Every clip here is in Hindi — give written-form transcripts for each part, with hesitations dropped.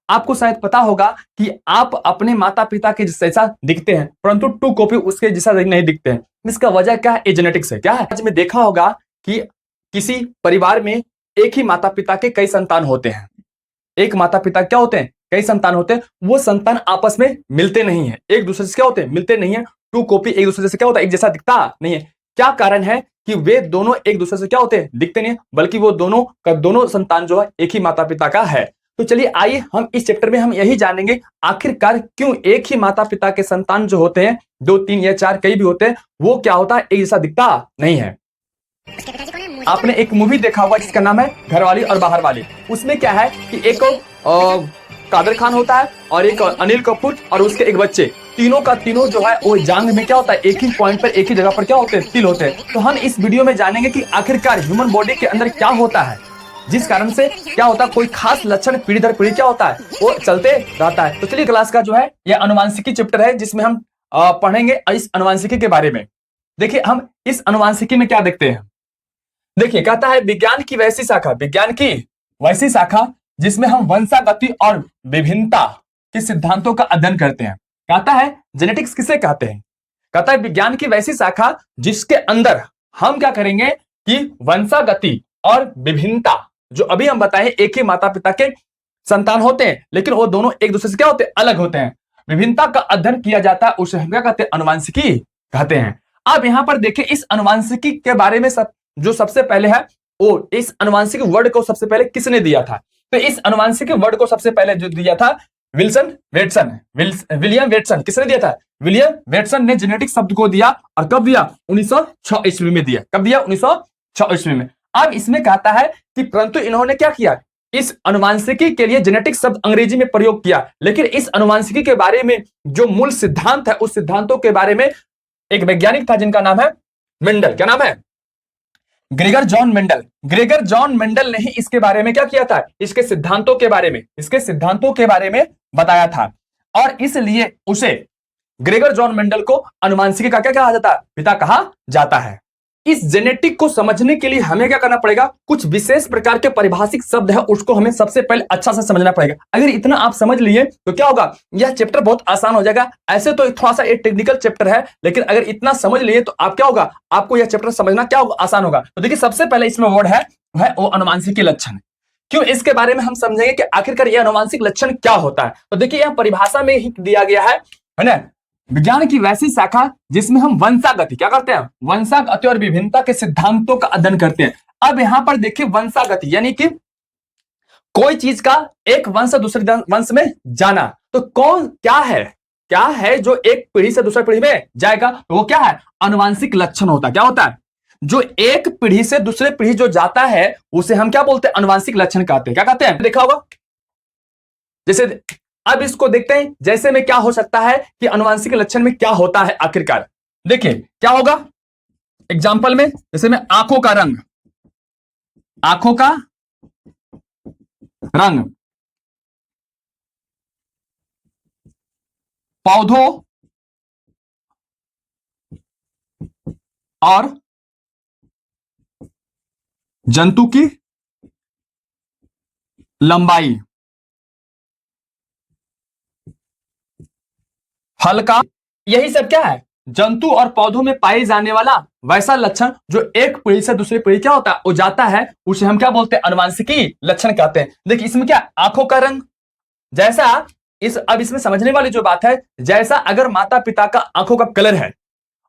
आपको शायद पता होगा कि आप अपने माता पिता के जैसा दिखते हैं, परंतु टू कॉपी उसके जैसा नहीं दिखते हैं। इसका वजह क्या है? जेनेटिक्स है। क्या है? आज में देखा होगा कि किसी परिवार में एक ही माता पिता के कई संतान होते हैं। एक माता पिता क्या होते हैं? कई संतान होते हैं। वो संतान आपस में मिलते नहीं है, एक दूसरे से क्या होते हैं? मिलते नहीं है। टू कॉपी एक दूसरे से क्या होता है? एक जैसा दिखता नहीं है। क्या कारण है कि वे दोनों एक दूसरे से क्या होते हैं? दिखते नहीं है, बल्कि वो दोनों का दोनों संतान जो है एक ही माता पिता का है। तो चलिए आइए हम इस चैप्टर में हम यही जानेंगे आखिरकार क्यों एक ही माता पिता के संतान जो होते हैं, 2 3 या 4 कई भी होते हैं, वो क्या होता है? एक जैसा दिखता नहीं है। आपने एक मूवी देखा होगा जिसका नाम है घरवाली और बाहर वाली। उसमें क्या है कि एक कादर खान होता है और एक अनिल कपूर और उसके एक बच्चे, तीनों का तीनों जो है वो जांग में क्या होता है? एक ही पॉइंट पर एक ही जगह पर क्या होते हैं? तिल होते हैं। तो हम इस वीडियो में जानेंगे कि आखिरकार ह्यूमन बॉडी के अंदर क्या होता है जिस कारण से क्या होता है? कोई खास लक्षण पीढ़ी दर पीढ़ी क्या होता है? वो चलते रहता है। तो चलिए क्लास का जो है ये अनुवांशिकी चैप्टर है जिसमें हम पढ़ेंगे इस अनुवांशिकी के बारे में। देखिए हम इस अनुवांशिकी में क्या देखते हैं। देखिए कहता है विज्ञान की वैसी शाखा, विज्ञान की वैसी शाखा जिसमें हम वंशागति और विभिन्नता के सिद्धांतों का अध्ययन करते हैं। कहता है जेनेटिक्स किसे कहते हैं? कहता है विज्ञान की वैसी शाखा जिसके अंदर हम क्या करेंगे कि वंशागति और विभिन्नता, जो अभी हम बताए एक ही माता पिता के संतान होते हैं लेकिन वो दोनों एक दूसरे से क्या होते हैं? अलग होते हैं। विभिन्नता का अध्ययन किया जाता है, उसे हम क्या कहते हैं? अनुवांशिकी कहते हैं। अब यहां पर देखिए इस अनुवांशिकी के बारे में जो सबसे पहले है वो इस अनुवांशिक वर्ड को सबसे पहले किसने दिया था? तो इस अनुवांशिक वर्ड को सबसे पहले जो दिया था विलियम वेटसन। किसने दिया था? विलियम वेटसन ने जेनेटिक शब्द को दिया। और कब दिया? 1906 ईस्वी में दिया। कब दिया? 1906 ईस्वी में। अब इसमें कहता है कि परंतु इन्होंने क्या किया? इस अनुवांशिकी के लिए जेनेटिक शब्द अंग्रेजी में प्रयोग किया, लेकिन इस अनुवांशिकी के बारे में जो मूल सिद्धांत है उस सिद्धांतों के बारे में एक वैज्ञानिक था जिनका नाम है मेंडल। क्या नाम है? Gregor John Mendel. Gregor John Mendel ने ही इसके बारे में क्या किया था? इसके सिद्धांतों के बारे में बताया था। और इसलिए उसे ग्रेगर जॉन मेंडल को अनुवांशिकी का क्या कहा जाता है? पिता कहा जाता है। इस जेनेटिक को समझने के लिए हमें क्या करना पड़ेगा? कुछ विशेष प्रकार के परिभाषिक शब्द है उसको हमें सबसे पहले अच्छा से समझना पड़ेगा। अगर इतना आप समझ लिए तो क्या होगा? यह चैप्टर बहुत आसान हो जाएगा। ऐसे तो थोड़ा सा एक टेक्निकल चैप्टर है, लेकिन अगर इतना समझ लिए तो आप क्या होगा? आपको यह चैप्टर समझना क्या होगा? आसान होगा। तो देखिए सबसे पहले इसमें वर्ड है वो अनुवांशिकी लक्षण। क्यों? इसके बारे में हम समझेंगे कि आखिरकार यह अनुवांशिक लक्षण क्या होता है। तो देखिए यह परिभाषा में ही दिया गया है ना? विज्ञान की वैसी शाखा जिसमें हम वंशागति क्या करते हैं? वंशागति और विभिन्नता के सिद्धांतों का अध्ययन करते हैं। अब यहां पर देखिए वंशागति यानी कि कोई चीज का एक वंश से दूसरे वंश में जाना। तो कौन क्या है जो एक पीढ़ी से दूसरी पीढ़ी में जाएगा? तो वो क्या है? अनुवांशिक लक्षण होता है। क्या होता है? जो एक पीढ़ी से दूसरे पीढ़ी जो जाता है उसे हम क्या बोलते हैं? अनुवांशिक लक्षण कहते हैं। क्या कहते हैं? देखा होगा। जैसे अब इसको देखते हैं जैसे में क्या हो सकता है कि अनुवांशिक लक्षण में क्या होता है आखिरकार। देखिए क्या होगा एग्जाम्पल में, जैसे में आंखों का रंग, पौधों और जंतु की लंबाई, फल का, यही सब क्या है? जंतु और पौधों में पाए जाने वाला वैसा लक्षण जो एक पीढ़ी से दूसरी पीढ़ी क्या होता है? वो जाता है, उसे हम क्या बोलते हैं? अनुवांशिकी लक्षण कहते हैं। देखिए इसमें क्या? आंखों का रंग जैसा अब इसमें समझने वाली जो बात है, जैसा अगर माता पिता का आंखों का कलर है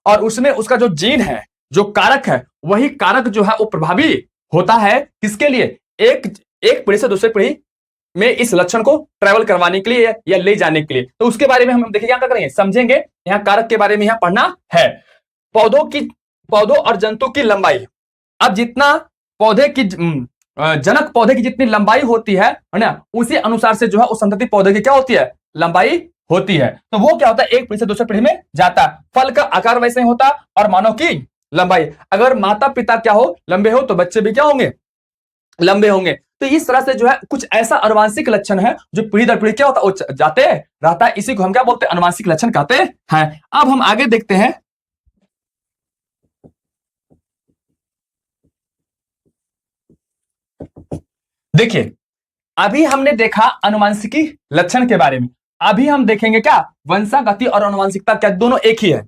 और उसमें उसका जो जीन है, जो कारक है, वही कारक जो है वो प्रभावी होता है किसके लिए? एक एक पीढ़ी से दूसरी पीढ़ी में इस लक्षण को ट्रेवल करवाने के लिए या ले जाने के लिए। तो उसके बारे में हम देखिए क्या करेंगे, समझेंगे। यहाँ कारक के बारे में यहाँ पढ़ना है। पौधों और जंतु की लंबाई। अब जितना पौधे की जनक पौधे की जितनी लंबाई होती है ना, उसी अनुसार से जो है उस संतति पौधे की क्या होती है? लंबाई होती है। तो वो क्या होता है? एक पीढ़ी से दूसरी पीढ़ी में जाता है। फल का आकार वैसे ही होता और मानव की लंबाई। अगर माता पिता क्या हो? लंबे हो तो बच्चे भी क्या होंगे? लंबे होंगे। तो इस तरह से जो है कुछ ऐसा अनुवांशिक लक्षण है जो पीढ़ी दर पीढ़ी क्या होता है? वो जाते रहता है। इसी को हम क्या बोलते हैं? अनुवांशिक लक्षण कहते हैं। अब हम आगे देखते हैं। देखिए अभी हमने देखा अनुवांशिकी लक्षण के बारे में, अभी हम देखेंगे क्या वंशागति और अनुवांशिकता क्या दोनों एक ही है।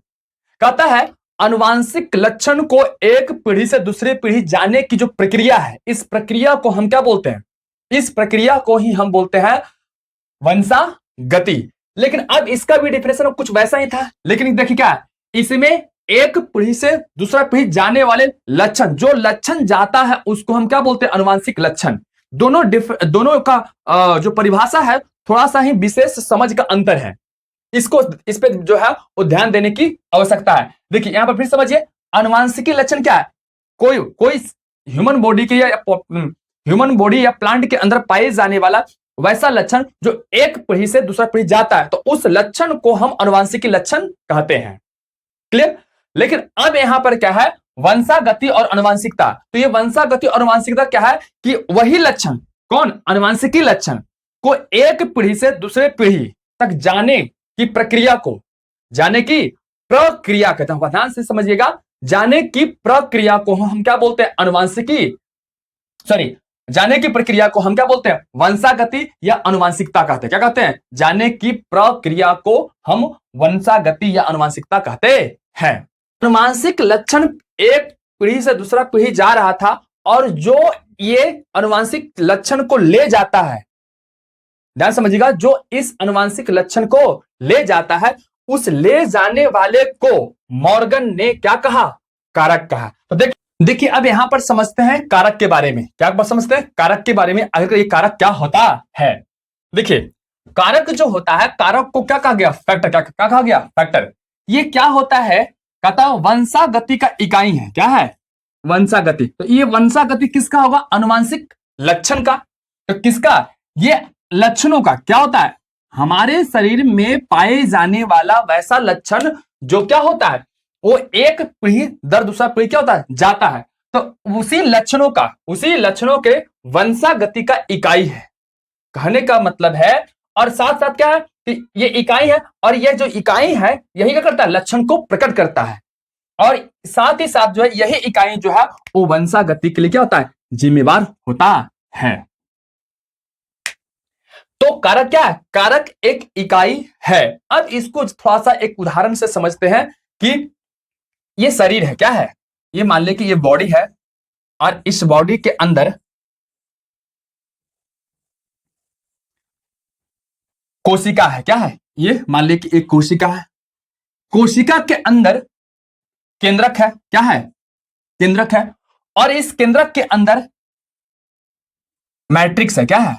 कहता है अनुवांशिक लक्षण को एक पीढ़ी से दूसरी पीढ़ी जाने की जो प्रक्रिया है, इस प्रक्रिया को हम क्या बोलते हैं, इस प्रक्रिया को ही हम बोलते हैं वंशागति। लेकिन अब इसका भी डिफिनेशन कुछ वैसा ही था, लेकिन देखिए क्या इसमें एक पीढ़ी से दूसरा पीढ़ी जाने वाले लक्षण, जो लक्षण जाता है उसको हम क्या बोलते हैं अनुवांशिक लक्षण। दोनों का जो परिभाषा है थोड़ा सा ही विशेष समझ का अंतर है, इसको इस पे जो है वो ध्यान देने की आवश्यकता है। देखिए यहां पर फिर समझिए अनुवांशिकी लक्षण क्या है, कोई ह्यूमन बॉडी या प्लांट के अंदर पाए जाने वाला वैसा लक्षण जो एक पीढ़ी से दूसरा पीढ़ी जाता है, तो उस लक्षण को हम अनुवांशिकी लक्षण कहते हैं। क्लियर। लेकिन अब यहां पर क्या है वंशागति और अनुवांशिकता। तो ये वंशागति और अनुवांशिकता क्या है कि वही लक्षण, कौन अनुवांशिकी लक्षण को एक पीढ़ी से दूसरे पीढ़ी तक जाने की प्रक्रिया को, जाने की प्रक्रिया कहते हैं, ध्यान से समझिएगा, जाने की प्रक्रिया को हम क्या बोलते हैं अनुवांशिकी, जाने की प्रक्रिया को हम क्या बोलते हैं वंशागति या अनुवांशिकता कहते हैं। क्या कहते हैं, जाने की प्रक्रिया को हम वंशागति या अनुवांशिकता कहते हैं। अनुवांशिक लक्षण एक पीढ़ी से दूसरा पीढ़ी जा रहा था और जो ये अनुवांशिक लक्षण को ले जाता है, ध्यान समझिएगा, जो इस अनुवांशिक लक्षण को ले जाता है उस ले जाने वाले को मॉर्गन ने क्या कहा, कारक कहा। तो देखिए अब यहां पर समझते हैं कारक के बारे में, क्या समझते हैं कारक के बारे में, अगर ये कारक क्या होता है। देखिए कारक जो होता है, कारक को क्या कहा गया, फैक्टर। क्या कहा गया, फैक्टर। ये क्या होता है, कहता वंशागति का इकाई है। क्या है, वंशागति। तो ये वंशागति किसका होगा, अनुवांशिक लक्षण का। तो किसका, ये लक्षणों का क्या होता है, हमारे शरीर में पाए जाने वाला वैसा लक्षण जो क्या होता है वो एक पीढ़ी दर दूसरा पीढ़ी क्या होता है जाता है, तो उसी लक्षणों के वंशागति का इकाई है, कहने का मतलब है। और साथ साथ क्या है कि ये इकाई है और ये जो इकाई है यही क्या करता है, लक्षण को प्रकट करता है। और साथ ही साथ जो है यही इकाई जो है वो वंशागति के लिए क्या होता है, जिम्मेवार होता है। तो कारक क्या है, कारक एक इकाई है। अब इसको थोड़ा सा एक उदाहरण से समझते हैं कि ये शरीर है, क्या है, ये मान ले कि ये बॉडी है और इस बॉडी के अंदर कोशिका है। क्या है, ये मान ले कि एक कोशिका है, कोशिका के अंदर केंद्रक है। क्या है, केंद्रक है, और इस केंद्रक के अंदर मैट्रिक्स है। क्या है,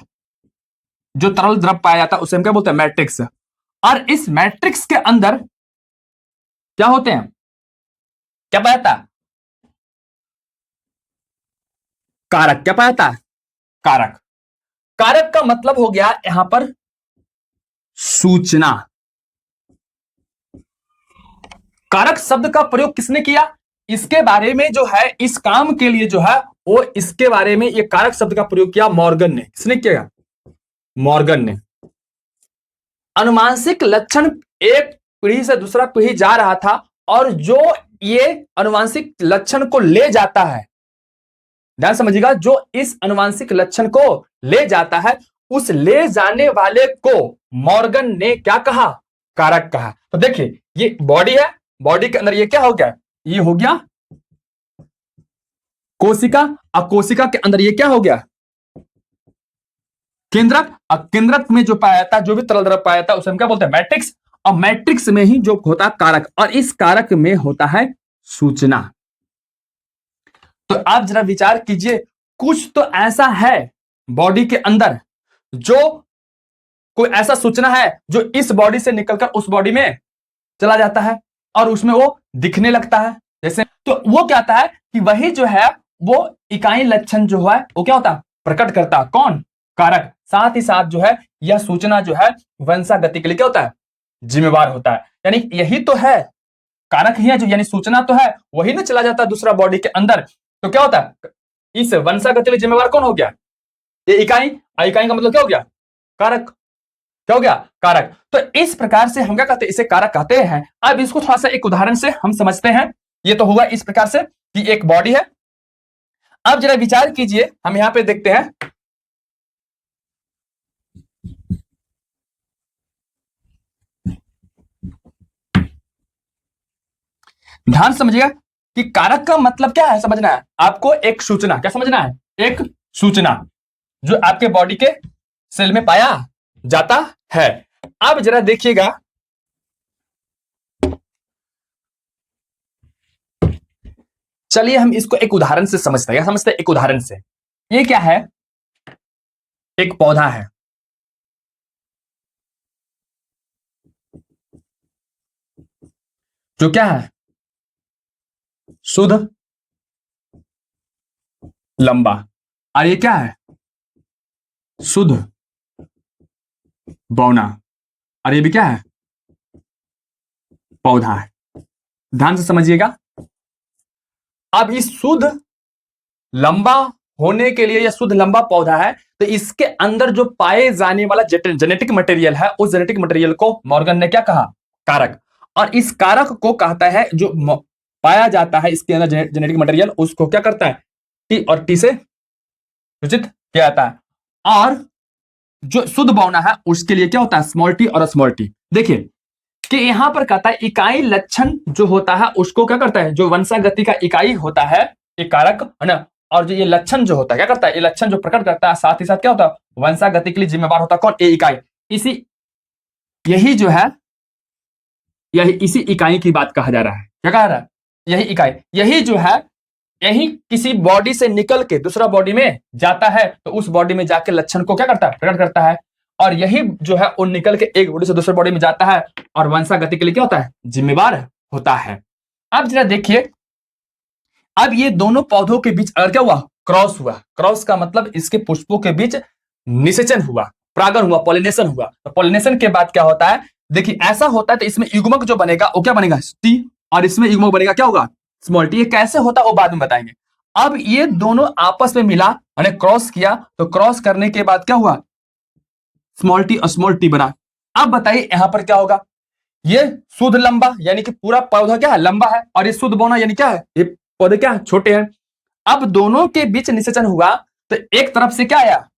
जो तरल द्रव पाया जाता है उसे हम क्या बोलते हैं, मैट्रिक्स। और इस मैट्रिक्स के अंदर क्या होते हैं, क्या पाया जाता है, कारक। क्या पाया जाता है, कारक। कारक का मतलब हो गया यहां पर सूचना। कारक शब्द का प्रयोग किसने किया, इसके बारे में जो है, इस काम के लिए जो है वो इसके बारे में ये कारक शब्द का प्रयोग किया मॉर्गन ने। किसने किया, मॉर्गन ने। अनुवांशिक लक्षण एक पीढ़ी से दूसरा पीढ़ी जा रहा था और जो ये अनुवांशिक लक्षण को ले जाता है, ध्यान समझिएगा, जो इस अनुवांशिक लक्षण को ले जाता है उस ले जाने वाले को मॉर्गन ने क्या कहा, कारक कहा। तो देखिए ये बॉडी है, बॉडी के अंदर ये क्या हो गया, ये हो गया कोशिका, और कोशिका के अंदर ये क्या हो गया, केंद्रक। और केंद्रक में जो पाया जाता है, जो भी तरल द्रव पाया जाता है उसे हम क्या बोलते हैं, मैट्रिक्स। और मैट्रिक्स में ही जो होता है कारक, और इस कारक में होता है सूचना। तो आप जरा विचार कीजिए, कुछ तो ऐसा है बॉडी के अंदर जो कोई ऐसा सूचना है जो इस बॉडी से निकलकर उस बॉडी में चला जाता है और उसमें वो दिखने लगता है जैसे। तो वो क्या होता है कि वही जो है वो इकाई लक्षण जो है वो क्या होता है, प्रकट करता है, कौन, कारक। साथ ही साथ जो है यह सूचना जो है वंशागति के लिए क्या होता है, जिम्मेवार होता है। यानी यही तो है, कारक ही है जो, यानी सूचना तो है, वही ना चला जाता है दूसरा बॉडी के अंदर। तो क्या होता है, इस वंशागति के लिए जिम्मेवार कौन हो गया, ये इकाई। इकाई का मतलब क्या हो गया, कारक। क्या हो गया, कारक। तो इस प्रकार से हम क्या कहते हैं, इसे कारक कहते हैं। अब इसको थोड़ा सा एक उदाहरण से हम समझते हैं। ये तो हुआ इस प्रकार से कि एक बॉडी है। अब जरा विचार कीजिए, हम यहां पे देखते हैं ध्यान से समझिएगा कि कारक का मतलब क्या है, समझना है आपको। एक सूचना, क्या समझना है, एक सूचना जो आपके बॉडी के सेल में पाया जाता है। अब जरा देखिएगा, चलिए हम इसको एक उदाहरण से समझते हैं। समझते हैं एक उदाहरण से। ये क्या है, एक पौधा है, जो क्या है, शुद्ध लंबा। और ये क्या है, शुद्ध बौना। और ये भी क्या है, पौधा है। ध्यान से समझिएगा। अब इस शुद्ध लंबा होने के लिए, यह शुद्ध लंबा पौधा है, तो इसके अंदर जो पाए जाने वाला जेनेटिक मटेरियल है, उस जेनेटिक मटेरियल को मॉर्गन ने क्या कहा, कारक। और इस कारक को कहता है, जो पाया जाता है इसके अंदर जेनेटिक मटेरियल, उसको क्या करता है, टी और टी से सूचित किया जाता है। और जो शुद्ध बौना है उसके लिए क्या होता है, स्मॉल टी और स्मॉल टी। देखिए कि यहां पर कहता है इकाई लक्षण जो होता है उसको क्या करता है, जो वंशागति का इकाई होता है, एक कारक है ना। और जो ये लक्षण जो होता है क्या करता है, ये लक्षण जो प्रकट करता है, साथ ही साथ क्या होता है, वंशागति के लिए जिम्मेवार होता है कौन, ये इकाई। यही जो है, यही इसी इकाई की बात कहा जा रहा है। क्या कहा रहा है, यही इकाई, यही जो है, यही किसी बॉडी से निकल के दूसरा बॉडी में जाता है, तो उस बॉडी में जाके लक्षण को क्या करता है, प्रकट करता है। और यही जो है वो निकल के एक बॉडी से दूसरे बॉडी में जाता है और वंशागति के लिए क्या होता है, जिम्मेवार होता है। अब जरा देखिए, अब ये दोनों पौधों के बीच अगर क्या हुआ, क्रॉस हुआ। क्रॉस का मतलब इसके पुष्पों के बीच निषेचन हुआ, परागण हुआ, पॉलिनेशन हुआ। तो पॉलिनेशन के बाद क्या होता है, देखिए ऐसा होता है तो इसमें युग्मक जो बनेगा वो क्या बनेगा, टी। और इसमें युग्मक बनेगा क्या होगा, स्मॉल टी। ये कैसे होता है वो बाद में बताएंगे। अब ये दोनों आपस में मिला, यानी क्रॉस किया, तो क्रॉस करने के बाद क्या हुआ, स्मॉल टी और स्मॉल टी बना। अब बताइए यहां पर क्या होगा, ये शुद्ध लंबा यानी कि पूरा पौधा क्या है, लंबा है, और ये शुद्ध बौना यानी क्या है, ये पौधे क्या है, छोटे हैं। अब दोनों के बीच निषेचन हुआ, तो एक तरफ से क्या आया,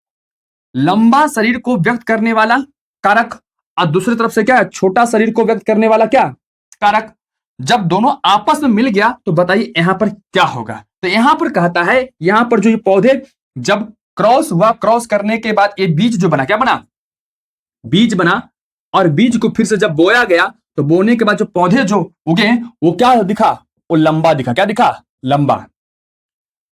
लंबा शरीर को व्यक्त करने वाला कारक, और दूसरी तरफ से क्या है, छोटा शरीर को व्यक्त करने वाला क्या, कारक। जब दोनों आपस में मिल गया तो बताइए यहां पर क्या होगा। तो यहां पर कहता है, यहां पर जो ये पौधे जब क्रॉस हुआ, क्रॉस करने के बाद ये बीज जो बना, क्या बना, बीज बना। और बीज को फिर से जब बोया गया, तो बोने के बाद जो पौधे जो उगे वो क्या दिखा, वो लंबा दिखा। क्या दिखा, लंबा।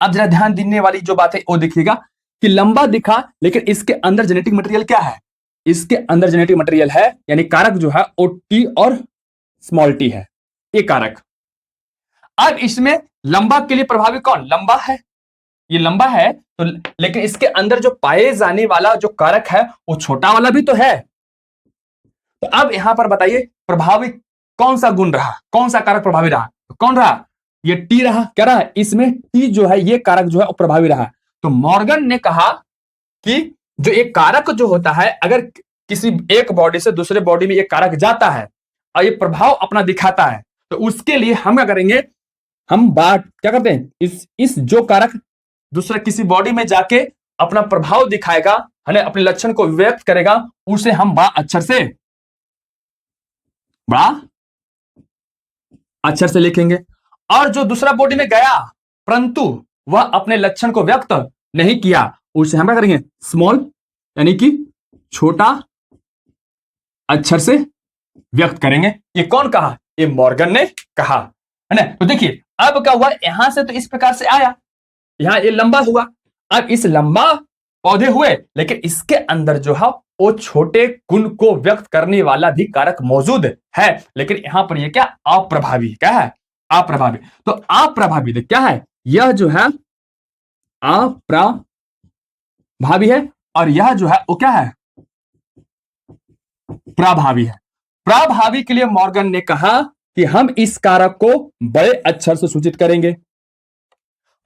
अब जरा ध्यान देने वाली जो बात है वो देखिएगा कि लंबा दिखा, लेकिन इसके अंदर जेनेटिक मटेरियल क्या है, इसके अंदर जेनेटिक मटेरियल है, यानी कारक जो है वो टी और स्मॉल टी है, ये कारक। अब इसमें लंबा के लिए प्रभावी कौन, लंबा है, ये लंबा है तो, लेकिन इसके अंदर जो पाए जाने वाला जो कारक है वो छोटा वाला भी तो है। तो अब यहां पर बताइए प्रभावी कौन सा गुण रहा, कौन सा कारक प्रभावी रहा, तो कौन रहा, ये टी रहा। क्या रहा, इसमें टी जो है ये कारक जो है वो प्रभावी रहा। तो मॉर्गन ने कहा कि जो एक कारक जो होता है, अगर किसी एक बॉडी से दूसरे बॉडी में एक कारक जाता है और ये प्रभाव अपना दिखाता है, तो उसके लिए हम क्या करेंगे, हम बात क्या करते हैं, इस जो कारक दूसरा किसी बॉडी में जाके अपना प्रभाव दिखाएगा, है ना, अपने लक्षण को व्यक्त करेगा, उसे हम बड़ा अक्षर से लिखेंगे। और जो दूसरा बॉडी में गया परंतु वह अपने लक्षण को व्यक्त नहीं किया, उसे हम क्या करेंगे, स्मॉल यानी कि छोटा अक्षर से व्यक्त करेंगे। ये कौन कहा, ये मॉर्गन ने कहा, है ना। तो देखिए अब क्या हुआ, यहां से तो इस प्रकार से आया, यहां ये लंबा हुआ। अब इस लंबा पौधे हुए, लेकिन इसके अंदर जो है वो छोटे गुण को व्यक्त करने वाला भी कारक मौजूद है, लेकिन यहां पर ये क्या, अप्रभावी। क्या है, अप्रभावी। तो अप्रभावी क्या है, यह जो है अप्रभावी है, और यह जो है वो क्या है, प्रभावी है। प्रभावी के लिए मॉर्गन ने कहा कि हम इस कारक को बड़े अक्षर से सूचित करेंगे।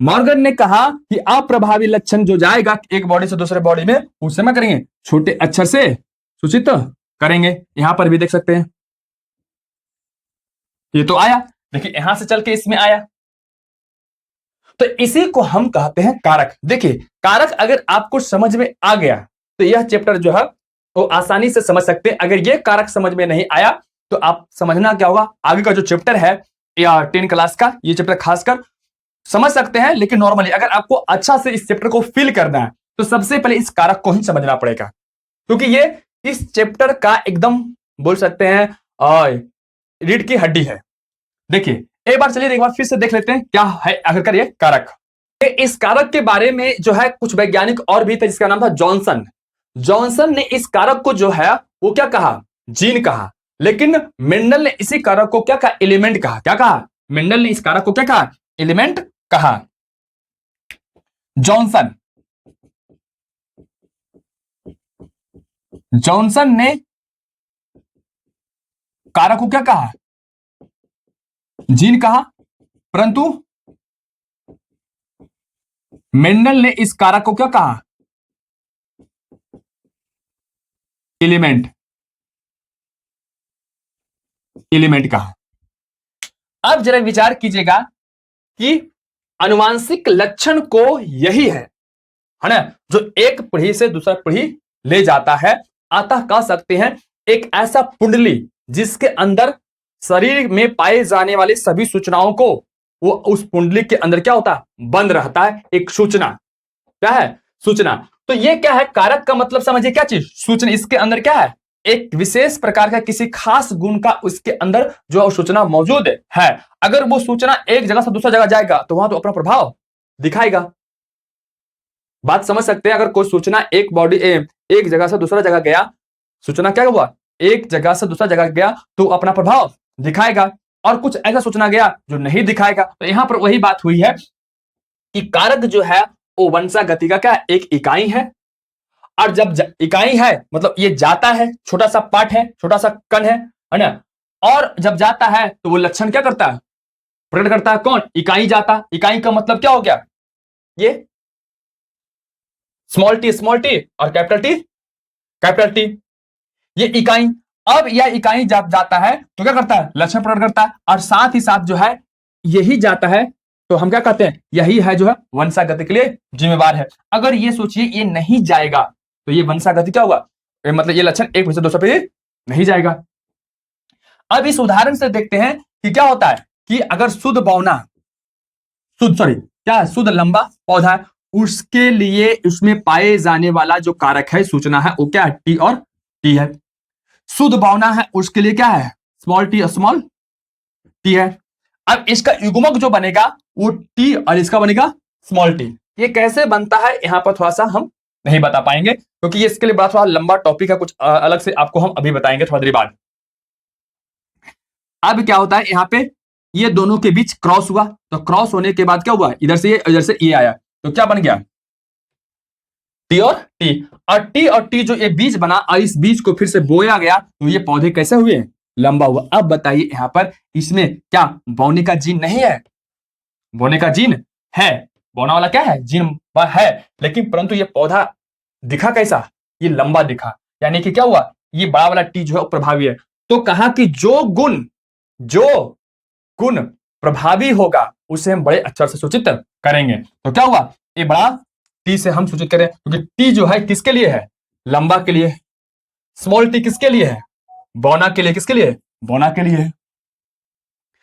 मॉर्गन ने कहा कि अप्रभावी लक्षण जो जाएगा एक बॉडी से दूसरे बॉडी में, उसे क्या करेंगे, छोटे अक्षर से सूचित करेंगे। यहां पर भी देख सकते हैं, ये तो आया, देखिए यहां से चल के इसमें आया, तो इसी को हम कहते हैं कारक। देखिए कारक अगर आपको समझ में आ गया तो यह चैप्टर जो है वो आसानी से समझ सकते हैं। अगर ये कारक समझ में नहीं आया तो आप समझना क्या होगा, आगे का जो चैप्टर है या 10 क्लास का ये चैप्टर खासकर समझ सकते हैं, लेकिन नॉर्मली अगर आपको अच्छा से इस चैप्टर को फील करना है तो सबसे पहले इस कारक को ही समझना पड़ेगा, क्योंकि ये इस चैप्टर का एकदम बोल सकते हैं रीढ़ की हड्डी है। देखिए एक बार चलिए एक बार फिर से देख लेते हैं क्या है आखिरकार ये कारक। इस कारक के बारे में जो है कुछ वैज्ञानिक और भी थे जिसका नाम था जॉनसन। जॉनसन ने इस कारक को जो है वो क्या कहा, जीन कहा, लेकिन मेंडल ने इसी कारक को क्या कहा, एलिमेंट कहा। क्या कहा, मेंडल ने इस कारक को क्या कहा, एलिमेंट कहा। जॉनसन ने कारक को क्या कहा, जीन कहा, परंतु मेंडल ने इस कारक को क्या कहा, एलिमेंट कहा। अब जरा विचार कीजिएगा कि आनुवांशिक लक्षण को यही है ना, जो एक पीढ़ी से दूसरा पीढ़ी ले जाता है। अतः कह सकते हैं एक ऐसा कुंडली जिसके अंदर शरीर में पाए जाने वाली सभी सूचनाओं को वो उस कुंडली के अंदर क्या होता है, बंद रहता है। एक सूचना क्या है, सूचना। तो ये क्या है, कारक का मतलब समझिए क्या चीज, सूचना। इसके अंदर क्या है, एक विशेष प्रकार का किसी खास गुण का उसके अंदर जो सूचना मौजूद है। अगर वो सूचना एक जगह से दूसरा जगह जाएगा तो वहां तो अपना प्रभाव दिखाएगा। बात समझ सकते हैं, अगर कोई सूचना एक जगह से दूसरा जगह गया, सूचना क्या हुआ, एक जगह से दूसरा जगह गया तो अपना प्रभाव दिखाएगा, और कुछ ऐसा सूचना गया जो नहीं दिखाएगा। तो यहां पर वही बात हुई है कि कारक जो है वो वंशागति का क्या, एक इकाई है। और जब इकाई है मतलब ये जाता है, छोटा सा पार्ट है, छोटा सा कण है ना, और जब जाता है तो वो लक्षण क्या करता है, प्रकट करता है। कौन, इकाई जाता। इकाई का मतलब क्या हो गया, ये स्मॉल टी और कैपिटल टी, ये इकाई। अब यह इकाई जब जाता है तो क्या करता है, लक्षण प्रकट करता है, और साथ ही साथ जो है यही जाता है तो हम क्या कहते हैं, यही है जो है वंशागति के लिए जिम्मेवार है। अगर ये सोचिए ये नहीं जाएगा तो ये वंशागति क्या होगा, मतलब ये लक्षण एक पीढ़ी से दूसरा पीढ़ी नहीं जाएगा। अब इस उदाहरण से देखते हैं कि क्या होता है कि अगर शुद्ध लंबा पौधा है, उसके लिए उसमें पाए जाने वाला जो कारक है, सूचना है, वो क्या है, टी और टी है। शुद्ध बौना है उसके लिए क्या है, स्मॉल टी है। अब इसका युग्मक जो बनेगा वो टी और इसका बनेगा स्मॉल टी। ये कैसे बनता है यहां पर थोड़ा सा हम नहीं बता पाएंगे, क्योंकि ये इसके लिए बड़ा थोड़ा लंबा टॉपिक है, कुछ अलग से आपको हम अभी बताएंगे थोड़ी देर बाद। अब क्या होता है, यहाँ पे ये दोनों के बीच क्रॉस हुआ, तो क्रॉस होने के बाद क्या हुआ, इधर से ये आया, तो क्या बन गया, टी और टी जो ये बीज बना और इस बीज को फिर से बोया गया, तो ये पौधे कैसे हुए, लंबा हुआ। अब बताइए यहाँ पर इसमें क्या बोने का जीन नहीं है, बोने का जीन है, बोना वाला क्या है, जीन है, लेकिन परंतु ये पौधा दिखा कैसा, ये लंबा दिखा, यानी कि क्या हुआ, ये बड़ा वाला टी जो है प्रभावी है। तो कहा कि जो गुण प्रभावी होगा उसे हम बड़े अक्षर से सूचित करेंगे। तो क्या हुआ, ये बड़ा टी से हम सूचित करें, क्योंकि टी जो है किसके लिए है, लंबा के लिए। स्मॉल टी किसके लिए है, बौना के लिए। किसके लिए, बौना के लिए।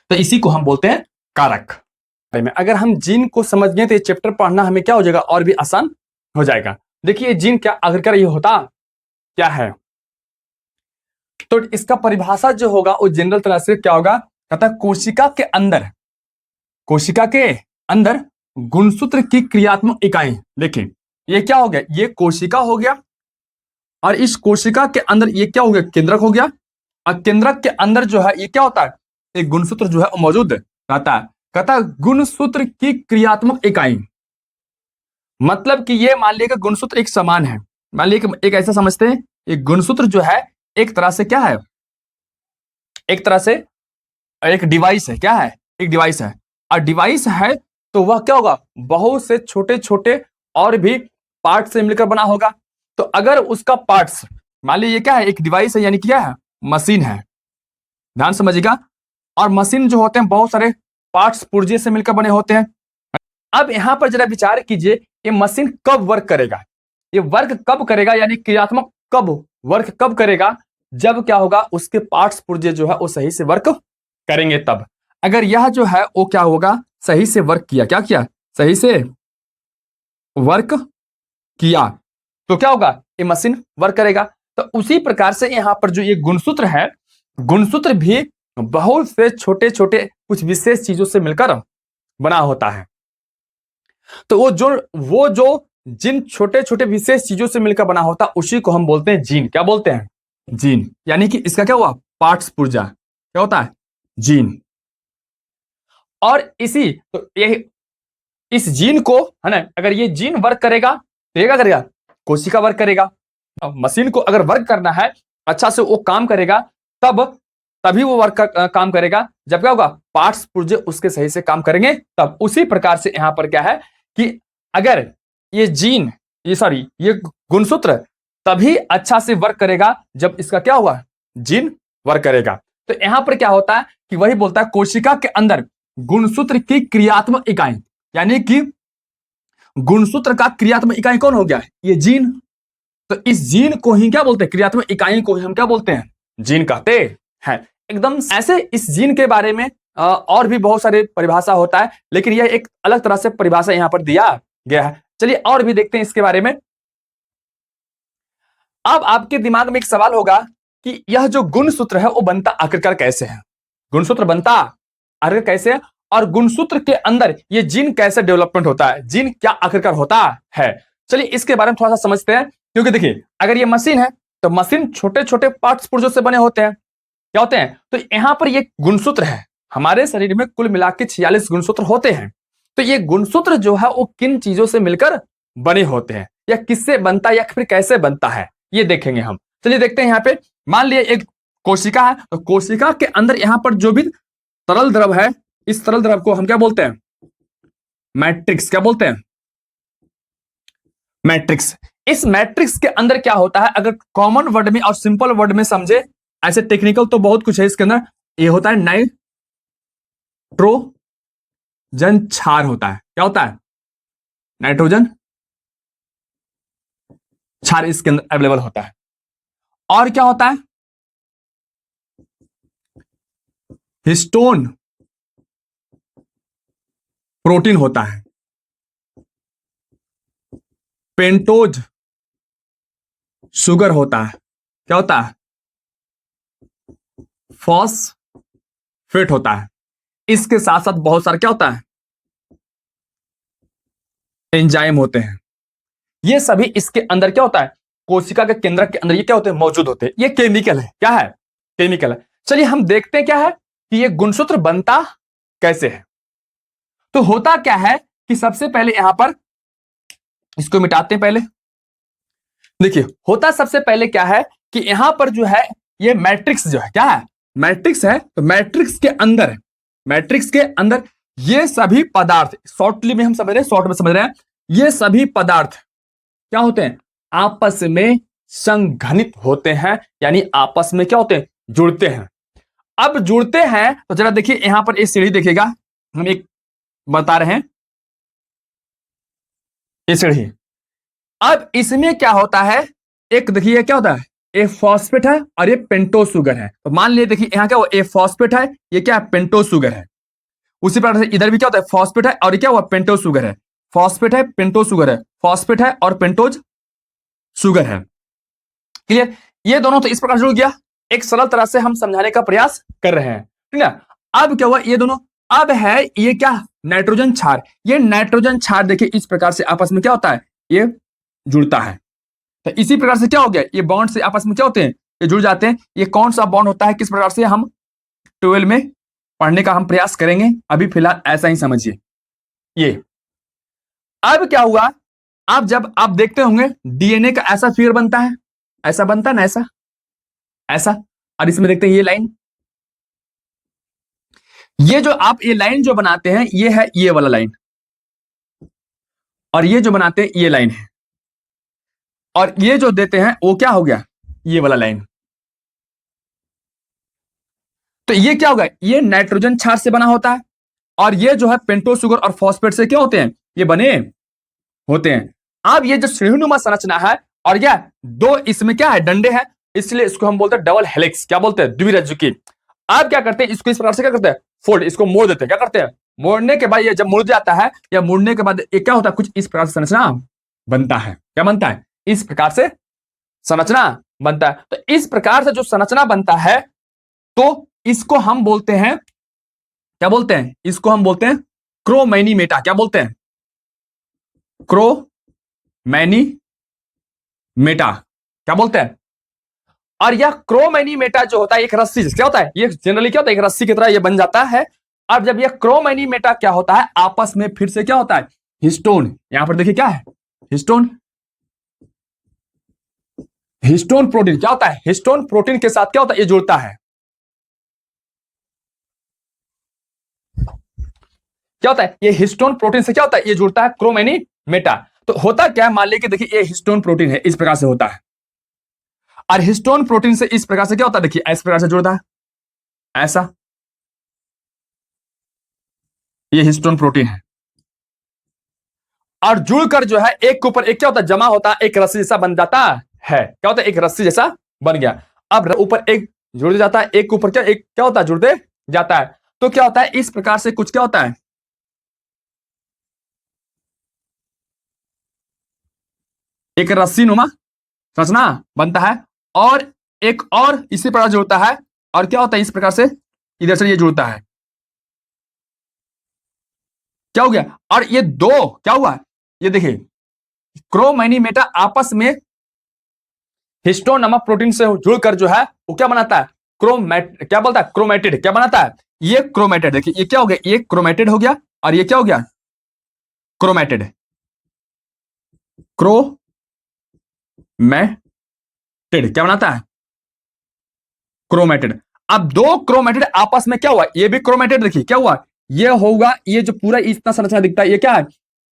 तो इसी को हम बोलते हैं कारक। अगर हम जीन को समझ गए तो ये चैप्टर पढ़ना हमें क्या हो जाएगा, और भी आसान हो जाएगा। देखिए जीन क्या आखिरकार ये होता क्या है, तो इसका परिभाषा जो होगा वो जनरल तरह से क्या होगा, कहता है कोशिका के अंदर गुणसूत्र की क्रियात्मक इकाई। देखिए ये क्या हो गया, ये कोशिका हो गया, और इस कोशिका के अंदर ये क्या हो गया, केंद्रक हो गया, और केंद्रक के अंदर जो है ये क्या होता है, एक गुणसूत्र जो है मौजूद रहता है। कहता है गुणसूत्र की क्रियात्मक इकाई, मतलब कि ये मान लिया गुणसूत्र एक समान है। मान लिया एक ऐसा समझते हैं, एक गुणसूत्र जो है एक तरह से क्या है, एक तरह से एक डिवाइस है। क्या है, एक डिवाइस है, और डिवाइस है तो वह क्या होगा, बहुत से छोटे छोटे और भी पार्ट से मिलकर बना होगा। तो अगर उसका पार्ट्स, मान लीजिए ये क्या है, एक डिवाइस है, यानी क्या है, मशीन है, ध्यान समझिएगा। और मशीन जो होते हैं बहुत सारे पार्ट्स पुर्जे से मिलकर बने होते हैं। अब यहां पर जरा विचार कीजिए, ये मशीन कब वर्क करेगा, ये वर्क कब करेगा, यानी क्रियात्मक कब वर्क कब करेगा, जब क्या होगा, उसके पार्ट्स पुर्जे जो है वो सही से वर्क करेंगे तब। अगर यह जो है वो क्या होगा, सही से वर्क किया, क्या किया, सही से वर्क किया, तो क्या होगा, ये मशीन वर्क करेगा। तो उसी प्रकार से यहां पर जो ये गुणसूत्र है, गुणसूत्र भी बहुत से छोटे छोटे कुछ विशेष चीजों से मिलकर बना होता है। तो वो जो जिन छोटे छोटे विशेष चीजों से मिलकर बना होता है उसी को हम बोलते हैं जीन। क्या बोलते हैं, जीन। यानी कि इसका क्या हुआ, पार्ट्स पुर्जा, क्या होता है, जीन। और इसी तो ये इस जीन को है ना, अगर ये जीन वर्क करेगा तो ये क्या करेगा, कोशिका वर्क करेगा। अब मशीन को अगर वर्क करना है, अच्छा से वो काम करेगा, तभी वो काम करेगा जब क्या होगा, पार्ट्स पुर्जे उसके सही से काम करेंगे तब। उसी प्रकार से यहां पर क्या है कि अगर ये जीन, ये गुणसूत्र तभी अच्छा से वर्क करेगा जब इसका क्या हुआ, जीन वर्क करेगा। तो यहां पर क्या होता है कि वही बोलता है कोशिका के अंदर गुणसूत्र की क्रियात्मक इकाई, यानी कि गुणसूत्र का क्रियात्मक इकाई कौन हो गया, ये जीन। तो इस जीन को ही क्या बोलते हैं, क्रियात्मक इकाई को ही हम क्या बोलते हैं, जीन कहते हैं। एकदम ऐसे इस जीन के बारे में और भी बहुत सारे परिभाषा होता है, लेकिन यह एक अलग तरह से परिभाषा यहां पर दिया गया है। चलिए और भी देखते हैं इसके बारे में। अब आपके दिमाग में एक सवाल होगा कि यह जो गुणसूत्र है वो बनता आखिरकार कैसे है, गुणसूत्र बनता आखिर कैसे है, और गुणसूत्र के अंदर ये जीन कैसे डेवलपमेंट होता है, जीन क्या आखिरकार होता है। चलिए इसके बारे में थोड़ा सा समझते हैं। क्योंकि देखिए अगर ये मशीन है तो मशीन छोटे छोटे पार्ट्स पुर्जों से बने होते हैं, क्या होते हैं, तो यहां पर ये गुणसूत्र है। हमारे शरीर में कुल मिला के 46 गुणसूत्र होते हैं। तो ये गुणसूत्र जो है वो किन चीजों से मिलकर बने होते हैं, या किससे बनता है, या फिर कैसे बनता है, ये देखेंगे हम। चलिए देखते हैं। यहाँ पे मान लिया एक कोशिका है, तो कोशिका के अंदर यहां पर जो भी तरल द्रव है, इस तरल द्रव को हम क्या बोलते हैं, मैट्रिक्स। क्या बोलते हैं, मैट्रिक्स। इस मैट्रिक्स के अंदर क्या होता है, अगर कॉमन वर्ड में और सिंपल वर्ड में समझे, ऐसे टेक्निकल तो बहुत कुछ है इसके अंदर, ये होता है नाइट्रोजन क्षार होता है। क्या होता है, नाइट्रोजन क्षार इसके अंदर अवेलेबल होता है। और क्या होता है, हिस्टोन प्रोटीन होता है, पेंटोज शुगर होता है, क्या होता है, फॉस्फेट होता है। इसके साथ साथ बहुत सारा क्या होता है, एंजाइम होते हैं। ये सभी इसके अंदर क्या होता है, कोशिका के केंद्र के अंदर ये क्या होते हैं, मौजूद होते हैं। ये केमिकल है, क्या है, केमिकल है। चलिए हम देखते हैं क्या है कि ये गुणसूत्र बनता कैसे है। तो होता क्या है कि सबसे पहले यहां पर इसको मिटाते हैं पहले। देखिए होता सबसे पहले क्या है कि यहां पर जो है ये मैट्रिक्स जो है, क्या है, मैट्रिक्स है। तो मैट्रिक्स के अंदर ये सभी पदार्थ, शॉर्टली में हम समझ रहे हैं, शॉर्ट में समझ रहे हैं, ये सभी पदार्थ क्या होते हैं, आपस में संघनित होते हैं, यानी आपस में क्या होते हैं, जुड़ते हैं। अब जुड़ते हैं तो जरा देखिए यहां पर एक सीढ़ी देखिएगा, हम एक बता रहे हैं, ये सीढ़ी। अब इसमें क्या होता है, एक देखिए क्या होता है, ए फॉस्फेट है और ये पेंटोज शुगर है। तो मान लीजिए देखिए यहां क्या हुआ, ए फॉस्फेट है, ये क्या है, पेंटोज शुगर है। उसी प्रकार से इधर भी क्या होता है, फॉस्फेट है और ये क्या हुआ, पेंटोज शुगर है। फॉस्फेट है, पेंटोज शुगर है, फॉस्फेट है और पेंटोज शुगर है। क्लियर, ये दोनों तो इस प्रकार जुड़ गया। एक सरल तरह से हम समझाने का प्रयास कर रहे हैं, ठीक है। अब क्या हुआ, ये दोनों अब है ये क्या, नाइट्रोजन क्षार। ये नाइट्रोजन क्षार देखिए इस प्रकार से आपस में क्या होता है, ये जुड़ता है। तो इसी प्रकार से क्या हो गया, ये बॉन्ड से आपस में क्या होते हैं, ये जुड़ जाते हैं। ये कौन सा बॉन्ड होता है, किस प्रकार से, हम 12 में पढ़ने का हम प्रयास करेंगे, अभी फिलहाल ऐसा ही समझिए। ये अब क्या हुआ, अब जब आप देखते होंगे डीएनए का ऐसा फिगर बनता है, ऐसा बनता है ना, ऐसा ऐसा। और इसमें देखते हैं ये लाइन, ये जो आप ये लाइन जो बनाते हैं ये है ये वाला लाइन, और ये जो बनाते हैं ये लाइन है, और ये जो देते हैं वो क्या हो गया, ये वाला लाइन। तो ये क्या होगा, ये नाइट्रोजन क्षार से बना होता है, और ये जो है पेंटोज शुगर और फॉस्फेट से क्या होते हैं, ये बने होते हैं। अब ये जो श्रेणुमा संरचना है, और यह दो इसमें क्या है, डंडे हैं, इसलिए इसको हम बोलते हैं डबल हेलिक्स। क्या बोलते हैं, द्विरज्जुकी। अब क्या करते हैं, इसको इस प्रकार से क्या करते हैं, फोल्ड, इसको मोड़ देते हैं। क्या करते हैं? मोड़ने के बाद ये जब मुड़ जाता है या मुड़ने के बाद ये क्या होता है, कुछ इस प्रकार से संरचना बनता है। क्या बनता है? इस प्रकार से संरचना बनता है। तो इस प्रकार से जो संरचना बनता है, तो इसको हम बोलते हैं, क्या बोलते हैं? इसको हम बोलते हैं क्रोमैनीमेटा। क्या बोलते हैं? क्रोमैनीमेटा। क्या बोलते हैं? और यह क्रोमैनीमेटा जो होता है एक रस्सी, क्या होता है? ये जनरली क्या होता है, एक रस्सी की तरह ये बन जाता है। अब जब यह क्रोमैनीमेटा क्या होता है, आपस में फिर से क्या होता है, हिस्टोन। यहां पर देखिए क्या है, हिस्टोन। हिस्टोन प्रोटीन क्या होता है, हिस्टोन प्रोटीन के साथ क्या होता है, ये जुड़ता है। क्या होता है, ये हिस्टोन प्रोटीन से क्या होता है, ये जुड़ता है क्रोमैनीमेटा। तो होता क्या है, मान लीजिए देखिए ये हिस्टोन प्रोटीन है, इस प्रकार से होता है। और हिस्टोन प्रोटीन से इस प्रकार से क्या होता है, देखिए इस प्रकार से जुड़ता है, ऐसा। ये हिस्टोन प्रोटीन है। और जुड़कर जो है एक के ऊपर एक क्या होता है, जमा होता है, एक रस्सी जैसा बन जाता है। क्या होता है, एक रस्सी जैसा बन गया। अब ऊपर एक जुड़ जाता है, एक के ऊपर क्या, एक क्या होता है, जुड़ते जाता है। तो क्या होता है, इस प्रकार से कुछ क्या होता है, एक रस्सी नुमा संरचना बनता है। और एक और इसी प्रकार जुड़ता है। और क्या होता है, इस प्रकार से इधर से ये जुड़ता है। क्या हो गया, और ये दो क्या हुआ, ये देखिए क्रोमैनीमेटा आपस में हिस्टोन नामक प्रोटीन से जुड़कर जो है वो क्या बनाता है, क्या बोलता है, क्रोमेटिड। क्या बनाता है, ये क्रोमेटिड। देखिए ये क्या हो गया, ये क्रोमेटिड हो गया, और ये क्या हो गया, क्रोमेटिड। क्रोमेटिड क्या बनाता है, क्रोमेटिड। अब दो क्रोमेटिड आपस में क्या हुआ, ये भी क्रोमेटिड। देखिए क्या हुआ, ये होगा, ये जो पूरा इतना संरचना दिखता है ये क्या है,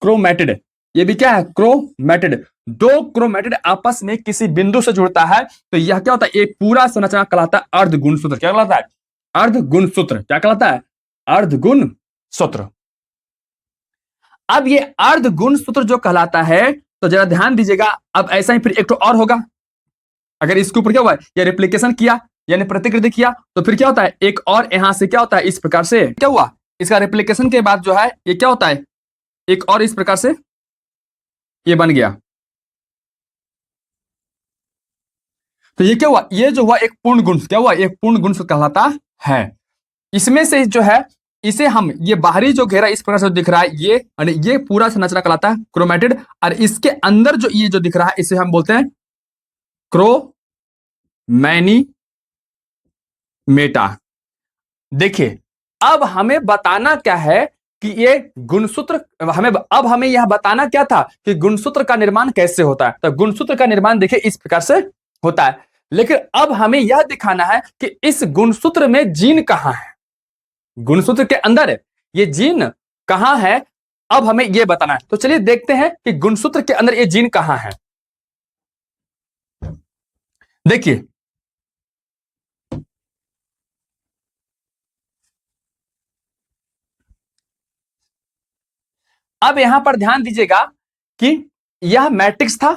क्रोमेटिड। ये भी क्या है, क्रोमेटिड। दो क्रोमेटिड आपस में किसी बिंदु से जुड़ता है तो यह क्या होता है, एक पूरा संरचना कहलाता है अर्धगुणसूत्र। क्या कहलाता है, अर्धगुणसूत्र। क्या कहलाता है, अर्धगुणसूत्र। अब ये अर्धगुणसूत्र जो कहलाता है, तो जरा ध्यान दीजिएगा। अब ऐसा ही फिर एक तो और होगा, अगर इसके ऊपर क्या हुआ, या रिप्लिकेशन किया यानी प्रतिकृति किया, तो फिर क्या होता है, एक और यहां से क्या होता है, इस प्रकार से क्या हुआ, इसका रिप्लिकेशन के बाद जो है ये क्या होता है, एक और इस प्रकार से ये बन गया। तो ये क्या हुआ, ये जो हुआ एक पूर्ण गुण, क्या हुआ, एक पूर्ण गुण कहलाता है। इसमें से जो है, इसे हम ये बाहरी जो घेरा इस प्रकार से दिख रहा है, ये पूरा संरचना कहलाता है क्रोमेटिड। और इसके अंदर जो ये जो दिख रहा है इसे हम बोलते हैं क्रोमैनीमेटा। देखिए अब हमें बताना क्या है कि ये गुणसूत्र, हमें यह बताना क्या था कि गुणसूत्र का निर्माण कैसे होता है। तो गुणसूत्र का निर्माण देखिए इस प्रकार से होता है। लेकिन अब हमें यह दिखाना है कि इस गुणसूत्र में जीन कहां है, गुणसूत्र के अंदर ये जीन कहां है, अब हमें यह बताना है। तो चलिए देखते हैं कि गुणसूत्र के अंदर ये जीन कहां है। देखिए अब यहां पर ध्यान दीजिएगा कि यह मैट्रिक्स था।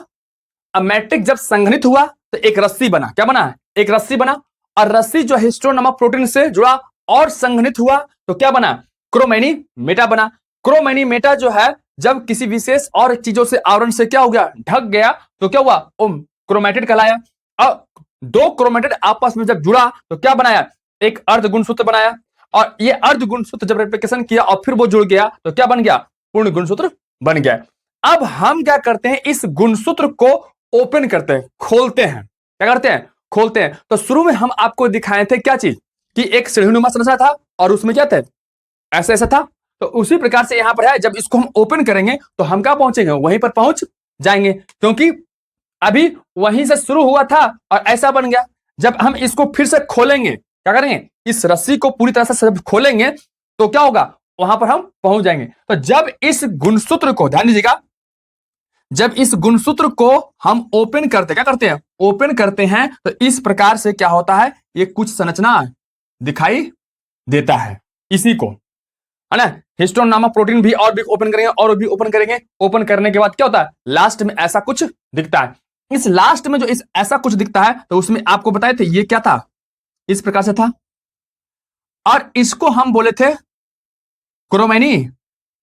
अब मैट्रिक्स जब संघनित हुआ तो एक रस्सी बना। क्या बना, एक रस्सी बना। और रस्सी जो हिस्टोन नामक प्रोटीन से जुड़ा और संघनित हुआ तो क्या बना, क्रोमैनीमेटा बना। क्रोमैनीमेटा जो है जब किसी विशेष और चीजों से आवरण से क्या हो गया, ढक गया, तो क्या हुआ, क्रोमेटिड कहलाया। अब दो क्रोमेटिड आपस में जब जुड़ा तो क्या बनाया, एक अर्धगुणसूत्र बनाया। और ये अर्धगुणसूत्र जब रेप्लिकेशन किया और फिर वो जुड़ गया तो क्या बन गया, पूर्ण गुणसूत्र बन गया। अब हम क्या करते हैं, इस गुणसूत्र को ओपन करते हैं, खोलते हैं। क्या करते हैं, खोलते हैं। तो शुरू में हम आपको दिखाए थे क्या चीज, कि एक सीढ़ीनुमा संरचना था और उसमें क्या थे, ऐसा ऐसा था। तो उसी प्रकार से यहां पर है, जब इसको हम ओपन करेंगे तो हम क्या पहुंचेंगे, वहीं पर पहुंच जाएंगे, क्योंकि अभी वहीं से शुरू हुआ था और ऐसा बन गया। जब हम इसको फिर से खोलेंगे, क्या करेंगे, इस रस्सी को पूरी तरह से खोलेंगे तो क्या होगा, वहां पर हम पहुंच जाएंगे। तो जब इस गुणसूत्र को, ध्यान दीजिएगा, जब इस गुणसूत्र को हम ओपन करते, क्या करते हैं, ओपन करते हैं, तो इस प्रकार से क्या होता है, ये कुछ संरचना दिखाई देता है। इसी को है ना, हिस्टोन नामक प्रोटीन भी और भी ओपन करेंगे और भी ओपन करेंगे। ओपन करने के बाद क्या होता है, लास्ट में ऐसा कुछ दिखता है। इस लास्ट में जो इस ऐसा कुछ दिखता है तो उसमें आपको बताए थे ये क्या था, इस प्रकार से था। और इसको हम बोले थे क्रोमैनी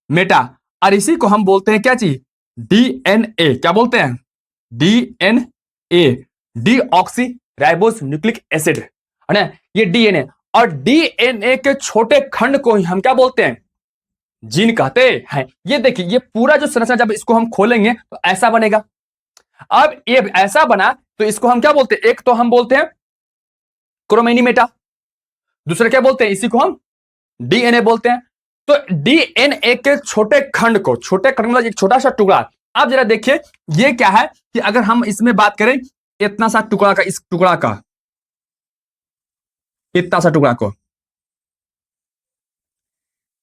मेटा, और इसी को हम बोलते हैं क्या चीज, डीएनए। क्या बोलते हैं, DNA, deoxy ribose nucleic acid, है ना, ये डीएनए। और डीएनए के छोटे खंड को ही हम क्या बोलते हैं, जीन कहते हैं। ये देखिए, ये पूरा जो संरचना जब इसको हम खोलेंगे तो ऐसा बनेगा। अब ये ऐसा बना तो इसको हम क्या बोलते हैं, एक तो हम बोलते हैं क्रोमैनी मेटा, दूसरा क्या बोलते हैं, इसी को हम डीएनए बोलते हैं। तो डीएनए के छोटे खंड को, छोटे खंड मतलब एक छोटा सा टुकड़ा, आप जरा देखिए ये क्या है कि अगर हम इसमें बात करें इतना सा टुकड़ा का, इस टुकड़ा का इतना सा टुकड़ा को,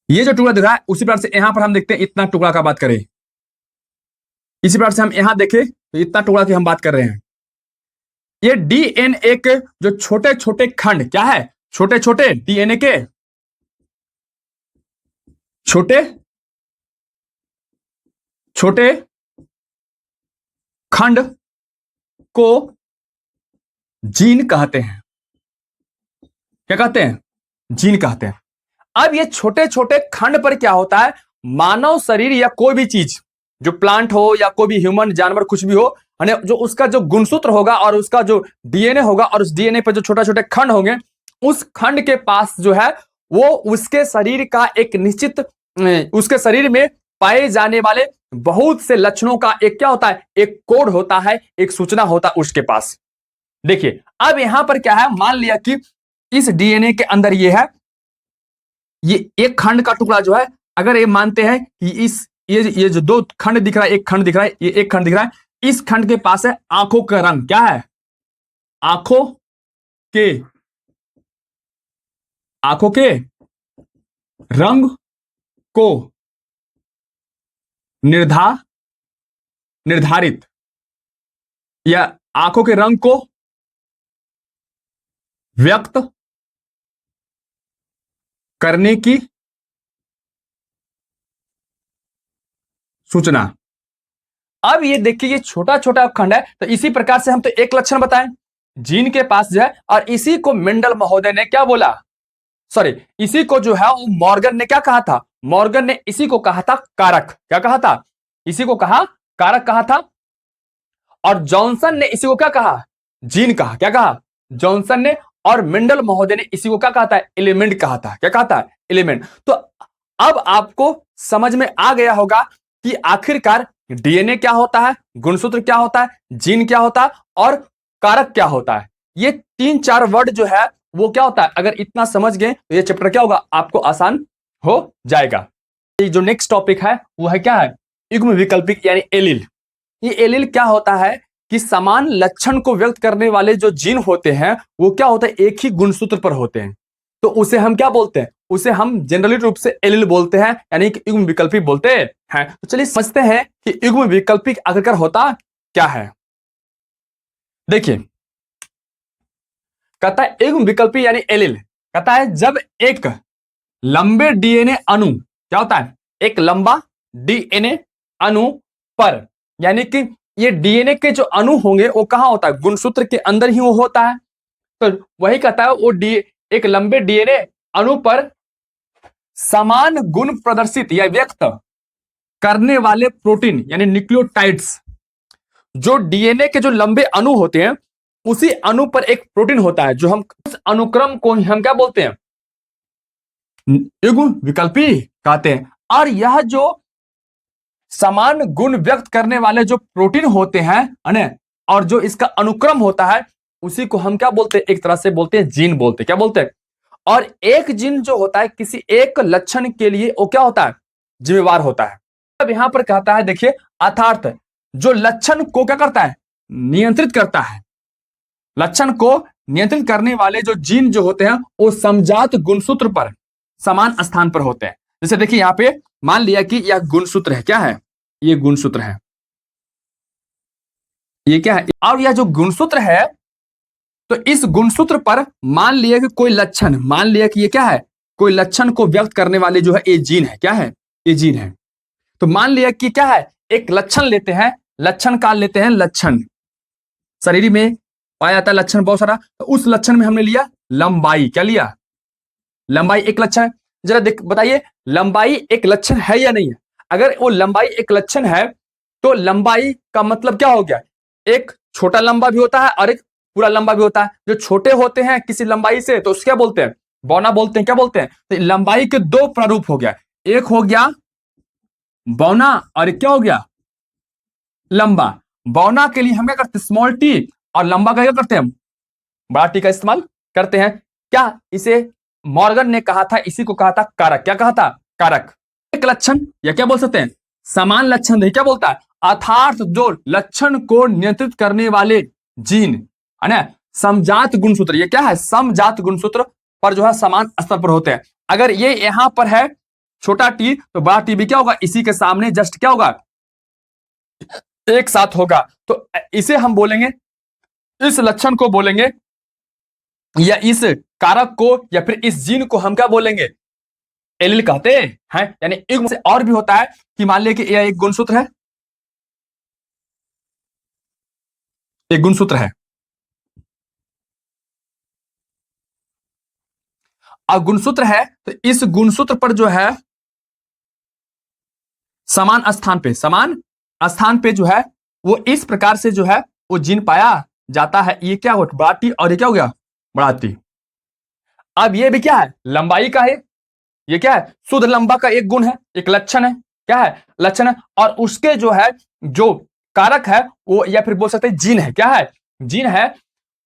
ये जो टुकड़ा दिख रहा है उसी प्रकार से यहां पर हम देखते हैं इतना टुकड़ा का बात करें, इसी प्रकार से हम यहां देखें तो इतना टुकड़ा की हम बात कर रहे हैं। ये डीएनए के जो छोटे छोटे खंड क्या है, छोटे छोटे डीएनए के छोटे छोटे खंड को जीन कहते हैं। क्या कहते हैं, जीन कहते हैं। अब ये छोटे छोटे खंड पर क्या होता है, मानव शरीर या कोई भी चीज, जो प्लांट हो या कोई भी ह्यूमन जानवर कुछ भी हो, जो उसका जो गुणसूत्र होगा और उसका जो डीएनए होगा और उस डीएनए पर जो छोटे छोटे खंड होंगे, उस खंड के पास जो है वो उसके शरीर का एक निश्चित, उसके शरीर में पाए जाने वाले बहुत से लक्षणों का एक क्या होता है, एक कोड होता है, एक सूचना होता है उसके पास। देखिए अब यहां पर क्या है, मान लिया कि इस डीएनए के अंदर ये है, ये एक खंड का टुकड़ा जो है, अगर ये मानते हैं कि इस ये जो दो खंड दिख रहा है, एक खंड दिख रहा है, ये एक खंड दिख रहा है, इस खंड के पास है आंखों का रंग, क्या है, आंखों के आंखों के रंग को निर्धारित या आंखों के रंग को व्यक्त करने की सूचना। अब ये देखिए ये छोटा छोटा खंड है, तो इसी प्रकार से हम तो एक लक्षण बताएं जीन के पास जो है, और इसी को मेंडल महोदय ने क्या बोला, सॉरी इसी को जो है वो मॉर्गन ने क्या कहा था, मॉर्गन ने इसी को कहा था कारक। क्या कहा था, इसी को कहा कारक कहा था। और जॉनसन ने इसी को क्या कहा, जीन कहा। क्या कहा, जॉनसन ने। और मेंडल महोदय ने इसी को क्या कहा था, एलिमेंट कहा था। क्या कहा था, एलिमेंट। तो अब आपको समझ में आ गया होगा कि आखिरकार डीएनए क्या होता है, गुणसूत्र क्या होता है, जीन क्या होता है और कारक क्या होता है। ये तीन चार वर्ड जो है वो क्या होता है, अगर इतना समझ गए तो ये चैप्टर क्या होगा, आपको आसान हो जाएगा। ये जो नेक्स्ट टॉपिक है वो है क्या है, युग्म विकल्पिक यानी एलील। ये एलील क्या होता है कि समान लक्षण को व्यक्त करने वाले जो जीन होते हैं वो क्या होता है, एक ही गुणसूत्र पर होते हैं, तो उसे हम क्या बोलते हैं, उसे हम जनरली रूप से एलील बोलते हैं, यानी कि युग्म विकल्पिक बोलते हैं। तो चलिए समझते हैं कि युग्म विकल्पिक आखिरकार होता क्या है। देखिए कहता है युग्म विकल्पी यानी एलील, कहता है जब एक लंबे डीएनए अणु, क्या होता है, एक लंबा डीएनए अणु पर, यानी कि ये डीएनए के जो अणु होंगे वो कहां होता है, गुणसूत्र के अंदर ही वो होता है। तो वही कहता है वो एक लंबे डीएनए अणु पर समान गुण प्रदर्शित या व्यक्त करने वाले प्रोटीन यानी न्यूक्लियोटाइड्स, जो डीएनए के जो लंबे अणु होते हैं उसी अणु पर एक प्रोटीन होता है, जो हम उस अनुक्रम को हम क्या बोलते हैं, युग्म विकल्पी कहते हैं। और यह जो समान गुण व्यक्त करने वाले जो प्रोटीन होते हैं और जो इसका अनुक्रम होता है उसी को हम क्या बोलते हैं, एक तरह से बोलते हैं जीन बोलते हैं। क्या बोलते हैं, और एक जीन जो होता है किसी एक लक्षण के लिए वो क्या होता है, जिम्मेवार होता है। अब यहां पर कहता है देखिए, अर्थात जो लक्षण को क्या करता है, नियंत्रित करता है, लक्षण को नियंत्रित करने वाले जो जीन जो होते हैं वो समजात गुणसूत्र पर समान स्थान पर होते हैं। जैसे देखिए यहां पे मान लिया कि यह गुणसूत्र है, क्या है, ये गुणसूत्र है, ये क्या है, और यह जो गुणसूत्र है तो इस गुणसूत्र पर मान लिया कि कोई लक्षण, मान लिया कि ये क्या है, कोई लक्षण को व्यक्त करने वाले जो है ये जीन है। क्या है, ये जीन है। तो मान लिया कि क्या है, एक लक्षण लेते हैं, लक्षण का लेते हैं, लक्षण शरीर में पाया जाता है लक्षण बहुत सारा, तो उस लक्षण में हमने लिया लंबाई। क्या लिया, लंबाई एक लक्षण है। जरा देख बताइए, लंबाई एक लक्षण है या नहीं है? अगर वो लंबाई एक लक्षण है तो लंबाई का मतलब क्या हो गया? एक छोटा लंबा भी होता है और एक पूरा लंबा भी होता है। जो छोटे होते हैं किसी लंबाई से तो उसको क्या बोलते हैं? बौना बोलते हैं। क्या बोलते हैं? तो लंबाई के दो प्रारूप हो गया, एक हो गया बौना और एक क्या हो गया? लंबा। बौना के लिए हम क्या करते हैं? Small T. और लंबा का क्या करते हैं? बड़ा टी का इस्तेमाल करते हैं। क्या इसे मॉर्गन ने कहा था? इसी को कहा था कारक। क्या कहा था? कारक। एक लक्षण या क्या बोल सकते हैं? समान लक्षण नहीं, क्या बोलता है? अर्थात जो लक्षण को नियंत्रित करने वाले जीन है ना, समजात गुणसूत्र, ये क्या है? समजात गुणसूत्र पर जो है समान स्तर पर होते हैं। अगर ये यहां पर है छोटा टी तो बड़ा टी भी क्या होगा? इसी के सामने जस्ट क्या होगा? एक साथ होगा। तो इसे हम बोलेंगे, इस लक्षण को बोलेंगे या इस कारक को या फिर इस जीन को हम क्या बोलेंगे? एलील कहते हैं। यानी युग्म से और भी होता है कि मान लिया कि यह एक गुणसूत्र है, एक गुणसूत्र है। अब गुणसूत्र है तो इस गुणसूत्र पर जो है समान स्थान पे जो है वो इस प्रकार से जो है वो जीन पाया जाता है। ये क्या हो? बड़ा टी और ये क्या हो गया? बड़ा टी। अब ये भी क्या है? लंबाई का है। ये क्या है? शुद्ध लंबा का एक गुण है, एक लक्षण है। क्या है? लक्षण है। और उसके जो है जो कारक है वो या फिर बोल सकते हैं जीन है। क्या है? जीन है।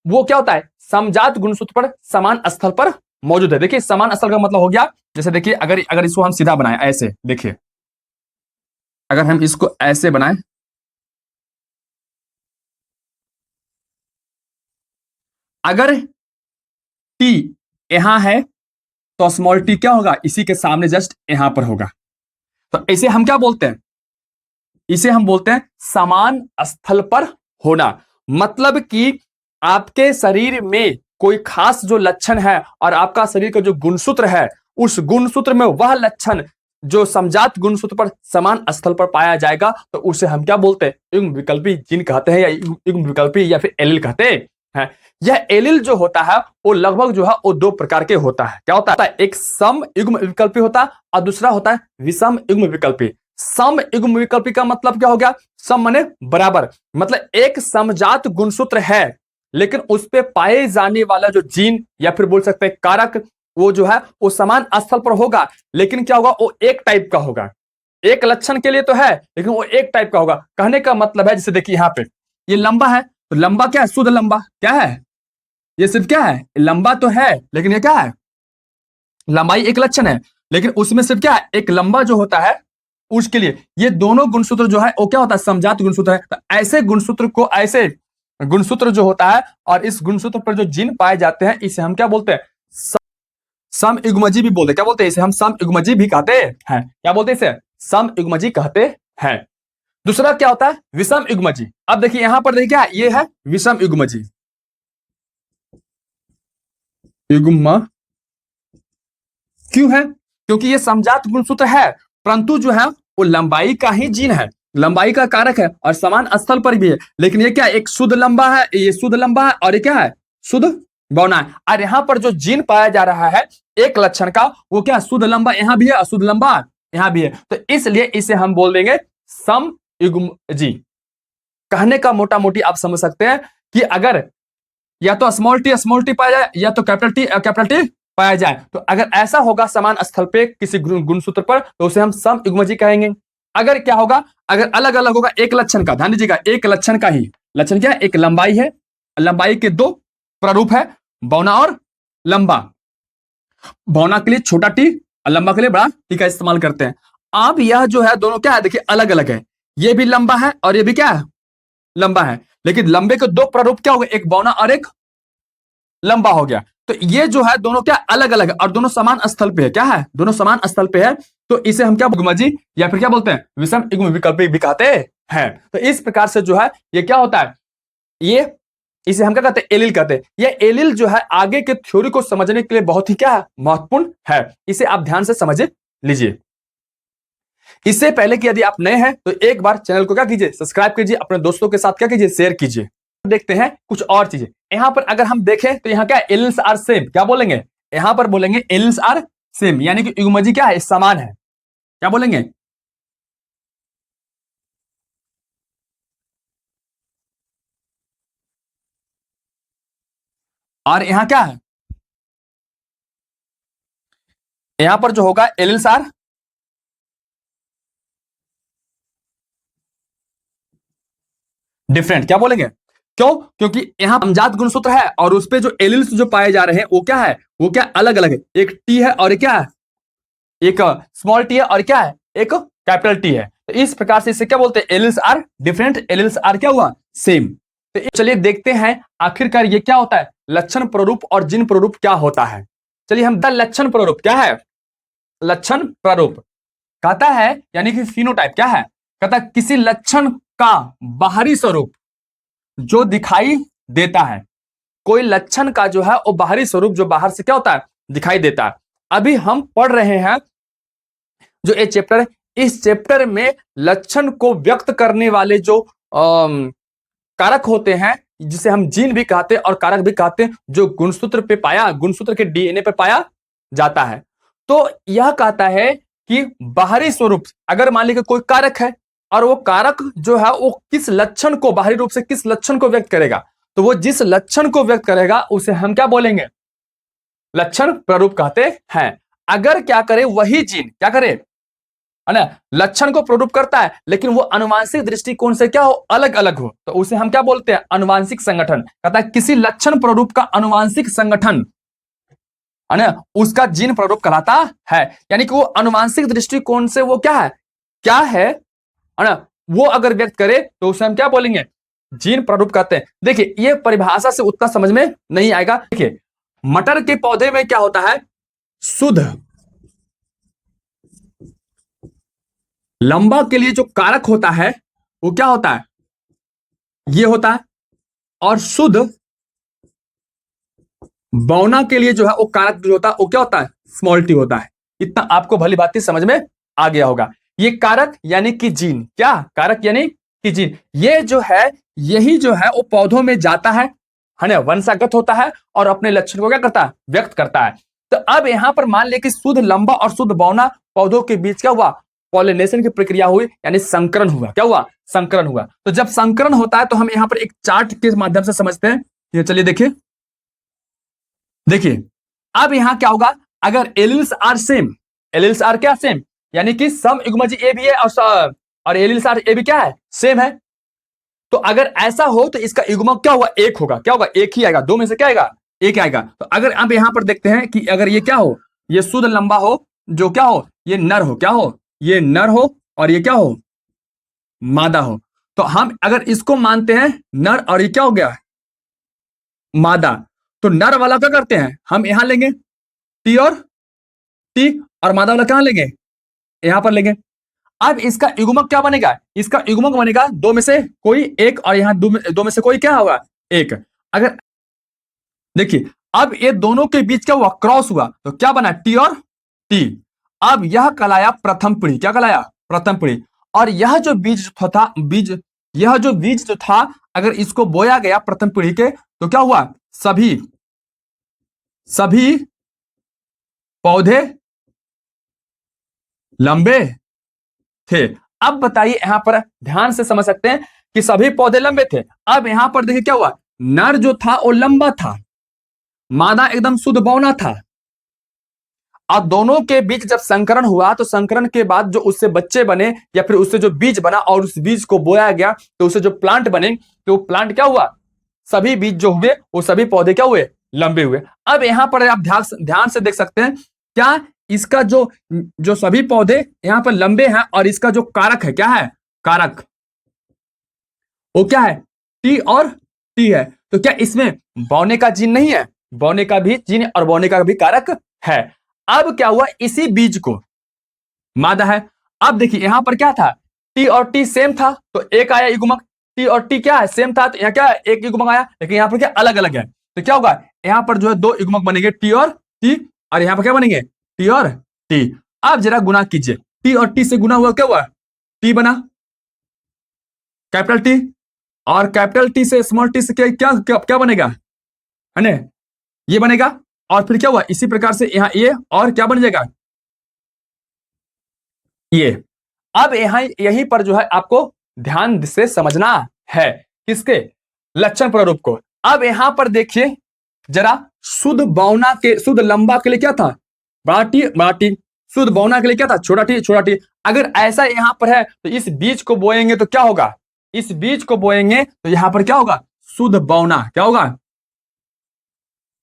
वो क्या होता है? समजात गुणसूत्र पर समान स्थल पर मौजूद है। देखिए समान स्थल का मतलब हो गया, जैसे देखिए अगर अगर इसको हम सीधा बनाएं ऐसे, देखिए अगर हम इसको ऐसे बनाएं, अगर टी यहां है तो स्मॉल टी क्या होगा? इसी के सामने जस्ट यहां पर होगा। तो इसे हम क्या बोलते हैं? इसे हम बोलते हैं समान स्थल पर होना। मतलब कि आपके शरीर में कोई खास जो लक्षण है और आपका शरीर का जो गुणसूत्र है उस गुणसूत्र में वह लक्षण जो समजात गुणसूत्र पर समान स्थल पर पाया जाएगा तो उसे हम क्या बोलते हैं? युग्म विकल्पी जीन कहते हैं या युग्म विकल्पी या फिर एलील कहते हैं। यह एलील जो होता है वो लगभग जो है वो दो प्रकार के होता है। क्या होता है? एक सम युग्म विकल्पी होता है और दूसरा होता है विषम युग्म विकल्पी। सम युग्म विकल्पी का मतलब क्या हो गया? सम माने बराबर, मतलब एक समजात गुणसूत्र है लेकिन उस पे पाए जाने वाला जो जीन या फिर बोल सकते हैं कारक वो जो है वो समान स्थल पर होगा, लेकिन क्या होगा? वो एक टाइप का होगा। एक लक्षण के लिए तो है लेकिन वो एक टाइप का होगा। कहने का मतलब है जैसे देखिए यहां पे ये लंबा है तो लंबा क्या है? शुद्ध लंबा। क्या है? ये सिर्फ क्या है? लंबा तो है लेकिन ये क्या है? लंबाई एक लक्षण है लेकिन उसमें सिर्फ क्या है? एक लंबा जो होता है उसके लिए ये दोनों गुणसूत्र जो है वो क्या होता है? समजात गुणसूत्र है। तो ऐसे गुणसूत्र को, ऐसे गुणसूत्र जो होता है और इस गुणसूत्र पर जो जीन पाए जाते हैं इसे हम क्या बोलते हैं? समयुग्मजी भी बोलते हैं। क्या बोलते हैं? इसे हम समयुग्मजी भी कहते हैं। क्या बोलते हैं इसे? समयुग्मजी कहते हैं। दूसरा क्या होता है? विषम युग्मजी। अब देखिए यहां पर देखिए क्या है? ये है विषम युग्मजी। युग्म क्यों है? क्योंकि ये समजात गुणसूत्र है परंतु जो है वो लंबाई का ही जीन है, लंबाई का कारक है और समान स्थल पर भी है। लेकिन ये क्या है? एक शुद्ध लंबा है, ये शुद्ध लंबा है और ये क्या है? शुद्ध बौना है। और यहाँ पर जो जीन पाया जा रहा है एक लक्षण का वो क्या? शुद्ध लंबा यहाँ भी है, अशुद्ध लंबा यहाँ भी है। तो इसलिए इसे हम बोल देंगे समयुग्मजी। कहने का मोटा मोटी आप समझ सकते हैं कि अगर या तो स्मॉल टी पाया जाए या तो कैपिटल टी पाया जाए तो अगर ऐसा होगा समान स्थल पे किसी गुणसूत्र पर तो उसे हम समयुग्मजी कहेंगे। अगर क्या होगा? अगर अलग अलग होगा एक लक्षण का, ध्यान दीजिएगा एक लक्षण का ही, लक्षण क्या है? एक लंबाई है, लंबाई के दो प्रारूप है, बौना और लंबा। बौना के लिए छोटा टी और लंबा के लिए बड़ा टी का इस्तेमाल करते हैं। अब यह जो है दोनों क्या है? देखिए अलग अलग है, ये भी लंबा है और ये भी क्या है? लंबा है। लेकिन लंबे के दो प्रारूप क्या हो गए? एक बौना और एक लंबा हो गया। तो ये जो है दोनों क्या अलग अलग है और दोनों समान स्थल पे है। क्या है? दोनों समान स्थल पे है। तो इसे हम क्या युग्मजी या फिर क्या बोलते हैं? विषम युग्म विकल्पी भी कहते हैं। तो इस प्रकार से जो है ये क्या होता है? ये इसे हम क्या कहते हैं? एलील कहते हैं। ये एलील जो है आगे के थ्योरी को समझने के लिए बहुत ही क्या है? महत्वपूर्ण है। इसे आप ध्यान से समझ लीजिए। इससे पहले कि यदि आप नए हैं तो एक बार चैनल को क्या कीजिए? सब्सक्राइब कीजिए, अपने दोस्तों के साथ क्या कीजिए? शेयर कीजिए। देखते हैं कुछ और चीजें। यहां पर अगर हम देखें तो यहां क्या? Alleles are same. क्या बोलेंगे? यहां पर बोलेंगे एलिल्स आर सेम, यानी कि युग्मजी क्या है, समान है। क्या बोलेंगे? और यहां क्या है, यहां पर जो होगा एलिल्स आर डिफरेंट। क्या बोलेंगे? क्यों? क्योंकि यहां नामजात गुणसूत्र है और उस पे जो एलिल्स जो पाए जा रहे हैं वो क्या है, वो क्या अलग अलग है। एक टी है और क्या है, एक स्मॉल टी है और क्या है, एक कैपिटल टी है। तो इस प्रकार से इसे क्या बोलते हैं, alleles are different, alleles are क्या हुआ, सेम। तो चलिए देखते हैं आखिरकार ये क्या होता है, लक्षण प्रारूप और जिन प्रारूप क्या होता है। चलिए हम द लक्षण प्रारूप क्या है, लक्षण प्रारूप कहता है, यानी कि फिनोटाइप क्या है, कहता है किसी लक्षण का बाहरी स्वरूप जो दिखाई देता है। कोई लक्षण का जो है वो बाहरी स्वरूप जो बाहर से क्या होता है, दिखाई देता है। अभी हम पढ़ रहे हैं जो ये चैप्टर है, इस चैप्टर में लक्षण को व्यक्त करने वाले जो कारक होते हैं, जिसे हम जीन भी कहते हैं और कारक भी कहते हैं, जो गुणसूत्र पे पाया, गुणसूत्र के डीएनए पे पाया जाता है। तो यह कहता है कि बाहरी स्वरूप, अगर मान लीजिए कोई कारक है और वो कारक जो है वो किस लक्षण को, बाहरी रूप से किस लक्षण को व्यक्त करेगा, तो वो जिस लक्षण को व्यक्त करेगा उसे हम क्या बोलेंगे, लक्षण प्रारूप कहते हैं। अगर क्या करे वही जीन क्या करे, है ना, लक्षण को प्रारूप करता है लेकिन वो अनुवांशिक दृष्टिकोण से क्या हो, अलग अलग हो, तो उसे हम क्या बोलते हैं, अनुवांशिक संगठन। कहता है किसी लक्षण प्रारूप का अनुवांशिक संगठन, है ना, उसका जीन प्रारूप कहलाता है। यानी कि वो अनुवांशिक दृष्टिकोण से वो क्या है ना, वो अगर व्यक्त करे तो उसे हम क्या बोलेंगे, जीन प्रारूप कहते हैं। देखिए ये परिभाषा से उतना समझ में नहीं आएगा। देखिए मटर के पौधे में क्या होता है, शुद्ध लंबा के लिए जो कारक होता है वो क्या होता है, ये होता है। और शुद्ध बौना के लिए जो है वो कारक जो होता है वो क्या होता है, स्मॉल टी होता है। इतना आपको भली बात समझ में आ गया होगा। ये कारक यानी कि जीन, क्या कारक यानी कि जीन, ये जो है यही जो है वो पौधों में जाता है ना, वंशागत होता है और अपने लक्षण को क्या करता है, व्यक्त करता है। तो अब यहां पर मान ले कि शुद्ध लंबा और शुद्ध बौना पौधों के बीच क्या हुआ, पॉलिनेशन की प्रक्रिया हुई, यानी संकरण हुआ। क्या हुआ, संकरण हुआ। तो जब संकरण होता है तो हम यहां पर एक चार्ट के माध्यम से समझते हैं। ये चलिए देखिए, देखिए अब यहां क्या होगा, अगर alleles are same, alleles are क्या सेम, यानी कि सम युग्मज ए भी है और एलिल्स आर ए भी क्या है, सेम है। तो अगर ऐसा हो तो इसका युग्मक क्या होगा, एक होगा। क्या होगा, एक ही आएगा, दो में से क्या आएगा, एक आएगा। तो अगर अब यहां पर देखते हैं कि अगर ये क्या हो, ये शुद्ध लंबा हो, जो क्या हो, ये नर हो, क्या हो, ये नर हो, और ये क्या हो, मादा हो। तो हम अगर इसको मानते हैं नर और ये क्या हो गया, मादा, तो नर वाला क्या करते हैं, हम यहां लेंगे टी और टी, और मादा वाला कहां लेंगे, यहां पर लेंगे। अब इसका युग्मक क्या बनेगा, इसका युग्मक बनेगा दो में से कोई एक, और यहां दो में से कोई क्या होगा, एक। अगर देखिए अब ये दोनों के बीच क्या हुआ, क्रॉस हुआ, तो क्या बना, टी और टी। अब यह कहलाया प्रथम पीढ़ी, क्या कहलाया, प्रथम पीढ़ी। और यह जो बीज था, बीज, यह जो बीज जो था, अगर इसको बोया गया प्रथम पीढ़ी के, तो क्या हुआ, सभी सभी पौधे लंबे थे। अब बताइए यहां पर ध्यान से समझ सकते हैं कि सभी पौधे लंबे थे। अब यहां पर देखिए क्या हुआ, नर जो था वो लंबा था, मादा एकदम शुद्ध बौना था। अब दोनों के बीच जब संकरण हुआ तो संकरण के बाद जो उससे बच्चे बने या फिर उससे जो बीज बना और उस बीज को बोया गया तो उससे जो प्लांट बने, तो प्लांट क्या हुआ, सभी बीज जो हुए वो सभी पौधे क्या हुए, लंबे हुए। अब यहां पर आप ध्यान से देख सकते हैं, क्या इसका जो जो सभी पौधे यहां पर लंबे हैं और इसका जो कारक है, क्या है, कारक वो क्या है, टी और टी है। तो क्या इसमें बौने का जीन नहीं है, बौने का भी जीन और बौने का भी कारक है। अब क्या हुआ, इसी बीज को मादा है। अब देखिए यहां पर क्या था, टी और टी सेम था तो एक आया युग्मक, टी और टी क्या है, सेम था तो यहाँ क्या है, एक युग्मक आया। लेकिन यहाँ पर क्या अलग अलग है, तो क्या होगा, यहाँ पर जो है दो युग्मक बनेंगे, टी और टी, और यहाँ पर क्या बनेंगे, टी और टी। अब जरा गुना कीजिए, टी और टी से गुना हुआ, क्या हुआ, टी बना, कैपिटल टी, और कैपिटल टी से स्मॉल टी से क्या क्या क्या, क्या बनेगा, है ना, ये बनेगा। और फिर क्या हुआ, इसी प्रकार से यहाँ ये और क्या बन जाएगा, ये। अब यहां यहीं पर जो है आपको ध्यान से समझना है किसके, लक्षण प्रारूप को। अब यहां पर देखिए जरा, शुद्ध बौना के, शुद्ध लंबा के लिए क्या था, बड़ा टी बड़ा टी, शुद्ध बौना के लिए क्या था, छोटा टी छोटा टी। अगर ऐसा यहां पर है तो इस बीज को बोएंगे तो क्या होगा, इस बीज को बोएंगे तो यहां पर क्या होगा, शुद्ध बौना, क्या होगा,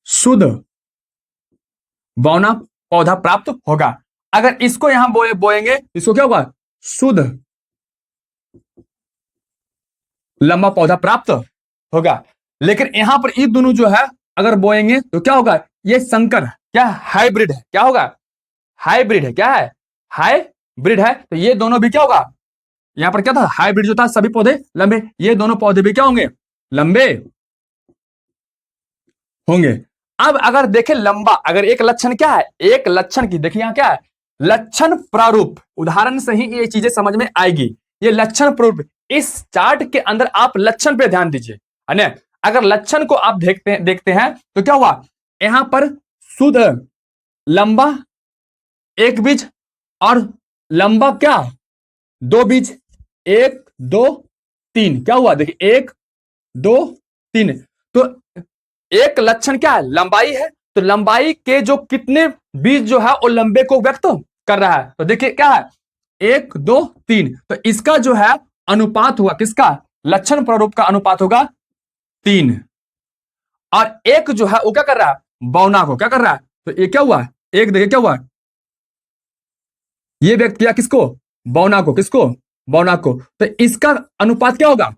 शुद्ध बौना पौधा प्राप्त होगा। अगर इसको यहां बोएंगे, इसको क्या होगा, शुद्ध लंबा पौधा प्राप्त होगा। लेकिन यहां पर ये दोनों जो है अगर बोएंगे तो क्या होगा, ये संकर, क्या हाइब्रिड है, क्या होगा, हाइब्रिड है, क्या है, हाइब्रिड है। तो ये दोनों भी क्या होगा, यहां पर क्या था, हाइब्रिड जो था सभी पौधे लंबे, ये दोनों पौधे भी क्या होंगे, लंबे होंगे। अब अगर देखें लंबा, अगर एक लक्षण क्या है, एक लक्षण की देखिए यहां क्या है, लक्षण प्रारूप, उदाहरण से ही ये चीजें समझ में आएगी। ये लक्षण प्रारूप, इस चार्ट के अंदर आप लक्षण पे ध्यान दीजिए, है ना। अगर लक्षण को आप देखते हैं तो क्या हुआ, यहां पर शुद्ध लंबा एक बीज और लंबा क्या, दो बीज, एक दो तीन, क्या हुआ देखिए, एक दो तीन। तो एक लक्षण क्या है, लंबाई है, तो लंबाई के जो कितने बीज जो है वो लंबे को व्यक्त कर रहा है। तो देखिए क्या है, एक दो तीन, तो इसका जो है अनुपात हुआ किसका, लक्षण प्रारूप का अनुपात होगा 3। और एक जो है वो क्या कर रहा है, बौना को क्या कर रहा है, तो ये क्या हुआ, एक देखिए क्या हुआ, ये व्यक्त किया किसको, बौना को, किसको, बौना को। तो इसका अनुपात क्या होगा,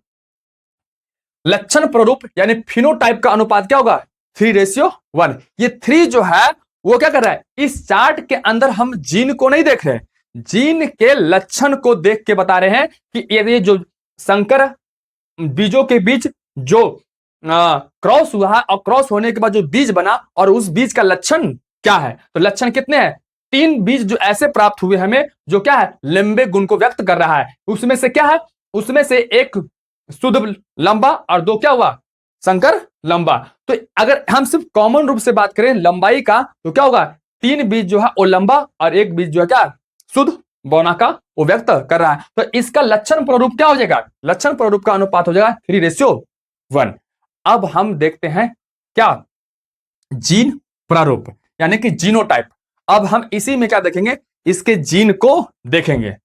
लक्षण प्रारूप यानी फिनोटाइप का अनुपात क्या होगा, 3:1। ये 3 जो है वो क्या कर रहा है, इस चार्ट के अंदर हम जीन को नहीं देख रहे, जीन के लक्षण को देख के बता रहे हैं कि ये जो संकर बीजों के बीच जो क्रॉस हुआ है और क्रॉस होने के बाद जो बीज बना और उस बीज का लक्षण क्या है। तो लक्षण कितने हैं, 3 बीज जो ऐसे प्राप्त हुए हमें, जो क्या है, लंबे गुण को व्यक्त कर रहा है। उसमें से क्या है, उसमें से एक शुद्ध लंबा और 2 क्या हुआ, संकर लंबा। तो अगर हम सिर्फ कॉमन रूप से बात करें लंबाई का तो क्या होगा, 3 बीज जो है वो लंबा और एक बीज जो है क्या, शुद्ध बौना का वो व्यक्त कर रहा है। तो इसका लक्षण प्रारूप क्या हो जाएगा, लक्षण प्रारूप का अनुपात हो जाएगा 3:1। अब हम देखते हैं क्या, जीन प्रारूप यानी कि जीनोटाइप। अब हम इसी में क्या देखेंगे, इसके जीन को देखेंगे।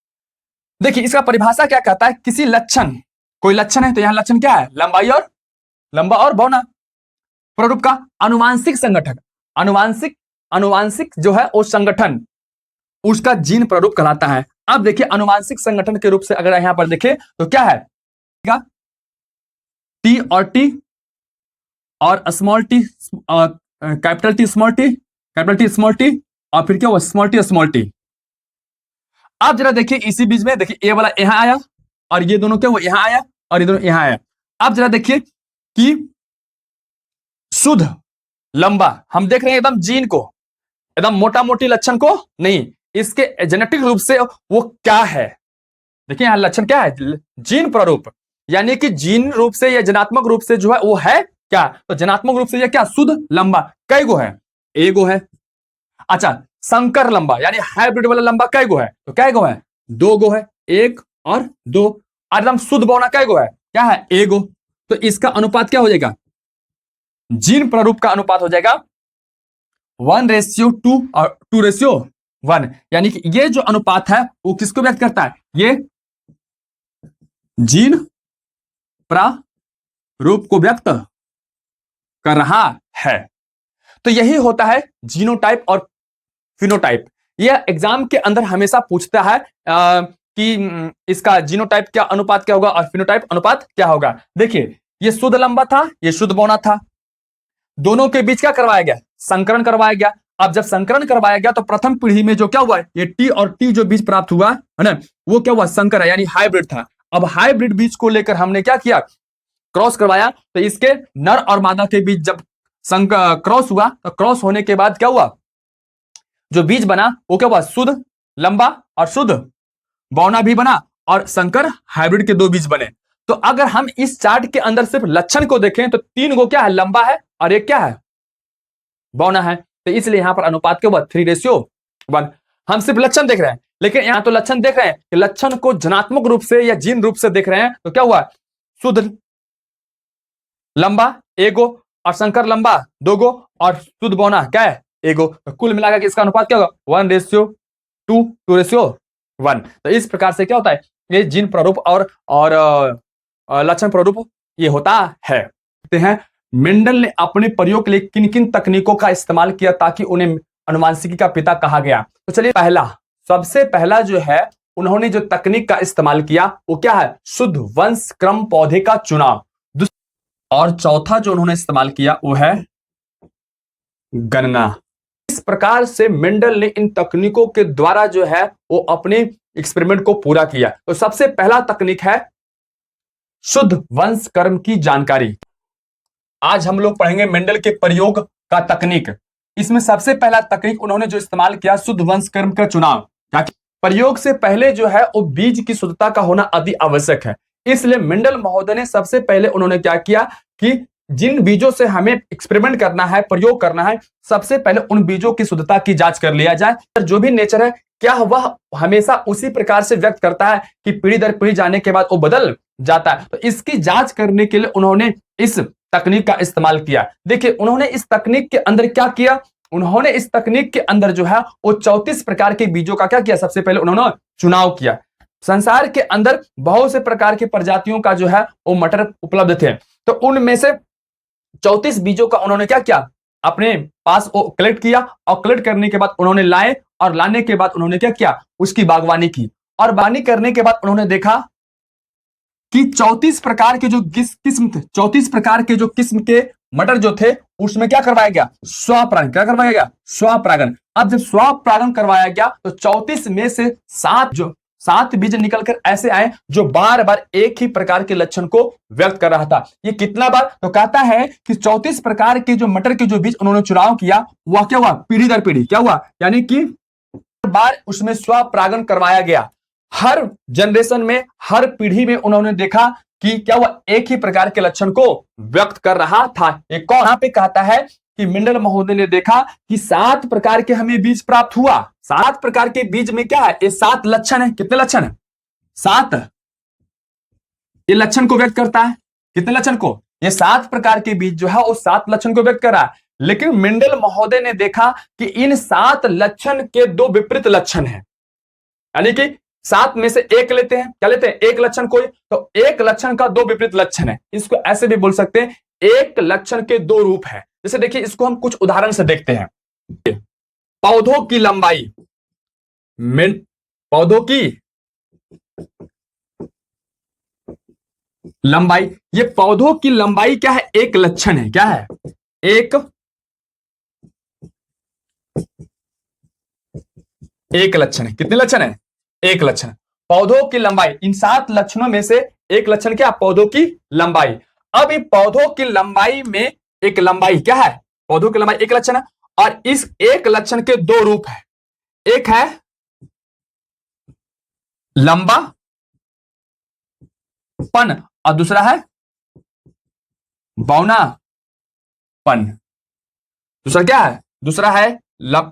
देखिए इसका परिभाषा क्या कहता है, किसी लक्षण, कोई लक्षण है तो यहां लक्षण क्या है, लंबाई और लंबा और बौना। प्रारूप का अनुवांशिक संगठन, अनुवांशिक जो है वो संगठन, उसका जीन प्रारूप कहलाता है। अब देखिए अनुवांशिक संगठन के रूप से अगर यहां पर देखें तो क्या है, टी और टी और small T, capital T small T, capital T small T, और फिर क्या हुआ, स्मॉल टी। आप जरा देखिए इसी बीच में देखिए, ये वाला यहां आया और ये दोनों क्या हुआ, यहां आया और ये दोनों यहां आया। आप जरा देखिए कि शुद्ध लंबा हम देख रहे हैं एकदम जीन को, एकदम मोटा मोटी लक्षण को नहीं, इसके जेनेटिक रूप से वो क्या है। देखिए यहां लक्षण क्या है, जीन प्रारूप, यानी कि जीन रूप से या जनात्मक रूप से जो है वो है क्या, तो जनात्मक रूप से ये क्या, शुद्ध लंबा कई गो है, एगो है। अच्छा संकर लंबा यानी हाइब्रिड वाला लंबा कई गो है, तो कै गो है, 2 गो है, 1 और 2। एकदम शुद्ध बौना कै गो है, क्या है, एगो। तो इसका अनुपात क्या हो जाएगा, जीन प्रारूप का अनुपात हो जाएगा 1:2 और 2:1, यानी कि ये जो अनुपात है वो किसको व्यक्त करता है, ये जीन प्रारूप को व्यक्त कर रहा है। तो यही होता है जीनोटाइप और फिनोटाइप। यह एग्जाम के अंदर हमेशा पूछता है कि इसका जीनोटाइप क्या अनुपात क्या होगा और फिनोटाइप अनुपात क्या होगा। देखिए ये शुद्ध लंबा था, ये शुद्ध बौना था, दोनों के बीच क्या करवाया गया, संकरण करवाया गया। अब जब संकरण करवाया गया तो प्रथम पीढ़ी में जो क्या हुआ, ये टी और टी जो बीज प्राप्त हुआ है ना, वो क्या हुआ, संकर है यानी हाइब्रिड था। अब हाइब्रिड बीज को लेकर हमने क्या किया, क्रॉस करवाया। तो इसके नर और मादा के बीच जब क्रॉस हुआ तो क्रॉस होने के बाद क्या हुआ, जो बीज बना वो क्या हुआ, शुद्ध लंबा और शुद्ध बौना भी बना और संकर हाइब्रिड के 2 बीज बने। तो अगर हम इस चार्ट के अंदर सिर्फ लक्षण को देखें तो 3 गो क्या है, लंबा है और एक क्या है, बौना है। तो इसलिए यहां पर अनुपात के बाद 3:1। हम सिर्फ लक्षण देख रहे हैं, लेकिन यहां तो लक्षण देख रहे हैं कि लक्षण को धनात्मक रूप से या जीन रूप से देख रहे हैं, तो क्या हुआ, शुद्ध लंबा एगो और संकर लंबा 2 गो और शुद्ध बौना क्या है, एगो। तो कुल मिलाकर के इसका अनुपात क्या होगा, 1:2, 2:1। तो इस प्रकार से क्या होता है, ये जीन प्रारूप और लक्षण प्रारूप ये होता है। देखते हैं मेंडल ने अपने प्रयोग के लिए किन किन तकनीकों का इस्तेमाल किया ताकि उन्हें अनुवांशिकी का पिता कहा गया। तो चलिए सबसे पहला जो है उन्होंने जो तकनीक का इस्तेमाल किया वो क्या है, शुद्ध वंश क्रम पौधे का चुनाव। और चौथा जो उन्होंने इस्तेमाल किया वो है गणना। इस प्रकार से मेंडल ने इन तकनीकों के द्वारा जो है वो अपने एक्सपेरिमेंट को पूरा किया। तो सबसे पहला तकनीक है शुद्ध वंश क्रम की जानकारी। आज हम लोग पढ़ेंगे मेंडल के प्रयोग का तकनीक। इसमें सबसे पहला तकनीक उन्होंने जो इस्तेमाल किया, शुद्ध वंश क्रम का चुनाव। ताकि प्रयोग से पहले जो है वो बीज की शुद्धता का होना अति आवश्यक है। इसलिए मेंडल महोदय ने सबसे पहले उन्होंने क्या किया कि जिन बीजों से हमें एक्सपेरिमेंट करना है, प्रयोग करना है, सबसे पहले उन बीजों की शुद्धता की जांच कर लिया जाए। जो भी नेचर है क्या वह हमेशा उसी प्रकार से व्यक्त करता है कि पीढ़ी दर पीढ़ी जाने के बाद वो बदल जाता है। तो इसकी जांच करने के लिए उन्होंने इस तकनीक का इस्तेमाल किया। देखिए उन्होंने इस तकनीक के अंदर क्या किया, उन्होंने इस तकनीक के अंदर जो है वो 34 प्रकार के बीजों का क्या किया, सबसे पहले उन्होंने चुनाव किया। संसार के अंदर बहुत से प्रकार की प्रजातियों का जो है वो मटर उपलब्ध थे, तो उनमें से 34 बीजों का उन्होंने क्या किया, अपने पास वो कलेक्ट किया और कलेक्ट करने के बाद उन्होंने लाए और लाने के बाद उन्होंने क्या किया, उसकी बागवानी की। और बागवानी करने के बाद उन्होंने देखा कि 34 प्रकार के जो किस्म थे, 34 प्रकार के जो किस्म के मटर जो थे उसमें क्या करवाया गया, स्वपरागन। क्या करवाया गया, स्वपरागन। अब जब स्वपरागन करवाया गया तो 34 में से 7 बीज निकलकर ऐसे आए जो बार बार एक ही प्रकार के लक्षण को व्यक्त कर रहा था। ये कितना बार, तो कहता है कि 34 प्रकार के जो मटर के जो बीज उन्होंने चुनाव किया वह क्या हुआ, पीढ़ी दर पीढ़ी क्या हुआ, यानी कि बार उसमें स्वपरागन करवाया गया। हर जनरेशन में, हर पीढ़ी में उन्होंने देखा कि क्या हुआ, एक ही प्रकार के लक्षण को व्यक्त कर रहा था। एक कौन यहां पे कहता है कि मेंडल महोदय ने देखा कि 7 प्रकार के हमें बीज प्राप्त हुआ। 7 प्रकार के बीज में क्या है, ये 7 लक्षण है। कितने लक्षण है, 7। ये लक्षण को व्यक्त करता है, कितने लक्षण को, ये 7 प्रकार के बीज जो है वो 7 लक्षण को व्यक्त कर रहा है। लेकिन मेंडल महोदय ने देखा कि इन 7 लक्षण के 2 विपरीत लक्षण हैं, यानी कि 7 में से एक लेते हैं, क्या लेते हैं, एक लक्षण कोई, तो एक लक्षण का 2 विपरीत लक्षण है। इसको ऐसे भी बोल सकते हैं एक लक्षण के 2 रूप है। जैसे देखिए इसको हम कुछ उदाहरण से देखते हैं। पौधों की लंबाई, पौधों की लंबाई, ये पौधों की लंबाई क्या है, एक लक्षण है। क्या है, एक लक्षण है। कितने लक्षण है, एक लक्षण। पौधों की लंबाई, इन 7 लक्षणों में से एक लक्षण क्या, पौधों की लंबाई। अब ये पौधों की लंबाई में एक लंबाई क्या है, पौधों की लंबाई एक लक्षण है, और इस एक लक्षण के 2 रूप है। एक है लंबा पन और दूसरा है बौनापन। दूसरा क्या है, दूसरा है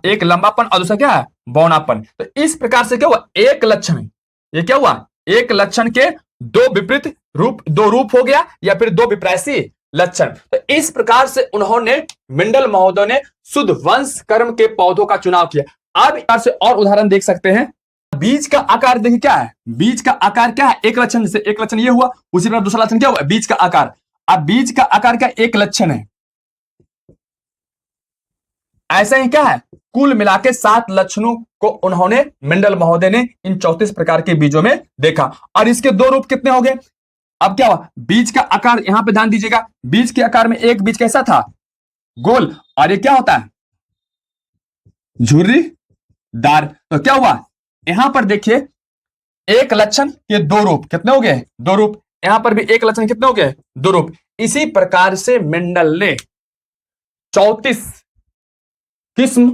एक लंबापन और दूसरा क्या है, बौनापन। तो इस प्रकार से क्या हुआ, एक लक्षण, ये क्या हुआ, एक लक्षण के 2 विपरीत रूप, 2 रूप हो गया या फिर 2 विप्रासी लक्षण। तो इस प्रकार से उन्होंने मेंडल महोदय ने शुद्ध वंश क्रम के पौधों का चुनाव किया। अब इस से और उदाहरण देख सकते हैं। बीज का आकार देखिए क्या है, बीज का आकार क्या है, एक लक्षण, जैसे एक लक्षण ये हुआ, उसी प्रकार दूसरा लक्षण क्या हुआ, बीज का आकार। अब बीज का आकार क्या, एक लक्षण है। ऐसा ही क्या है, कुल मिलाके 7 लक्षणों को उन्होंने, मेंडल महोदय ने इन 34 प्रकार के बीजों में देखा। और इसके 2 रूप कितने हो गए। अब क्या हुआ, बीज का आकार, यहां पे ध्यान दीजिएगा, बीज के आकार में एक बीज कैसा था, गोल, और ये क्या होता है, झुर्रीदार। तो क्या हुआ, यहां पर देखिए एक लक्षण के 2 रूप कितने हो गए, 2 रूप। यहां पर भी एक लक्षण कितने हो गए, 2 रूप। इसी प्रकार से मेंडल ने 34 किस्म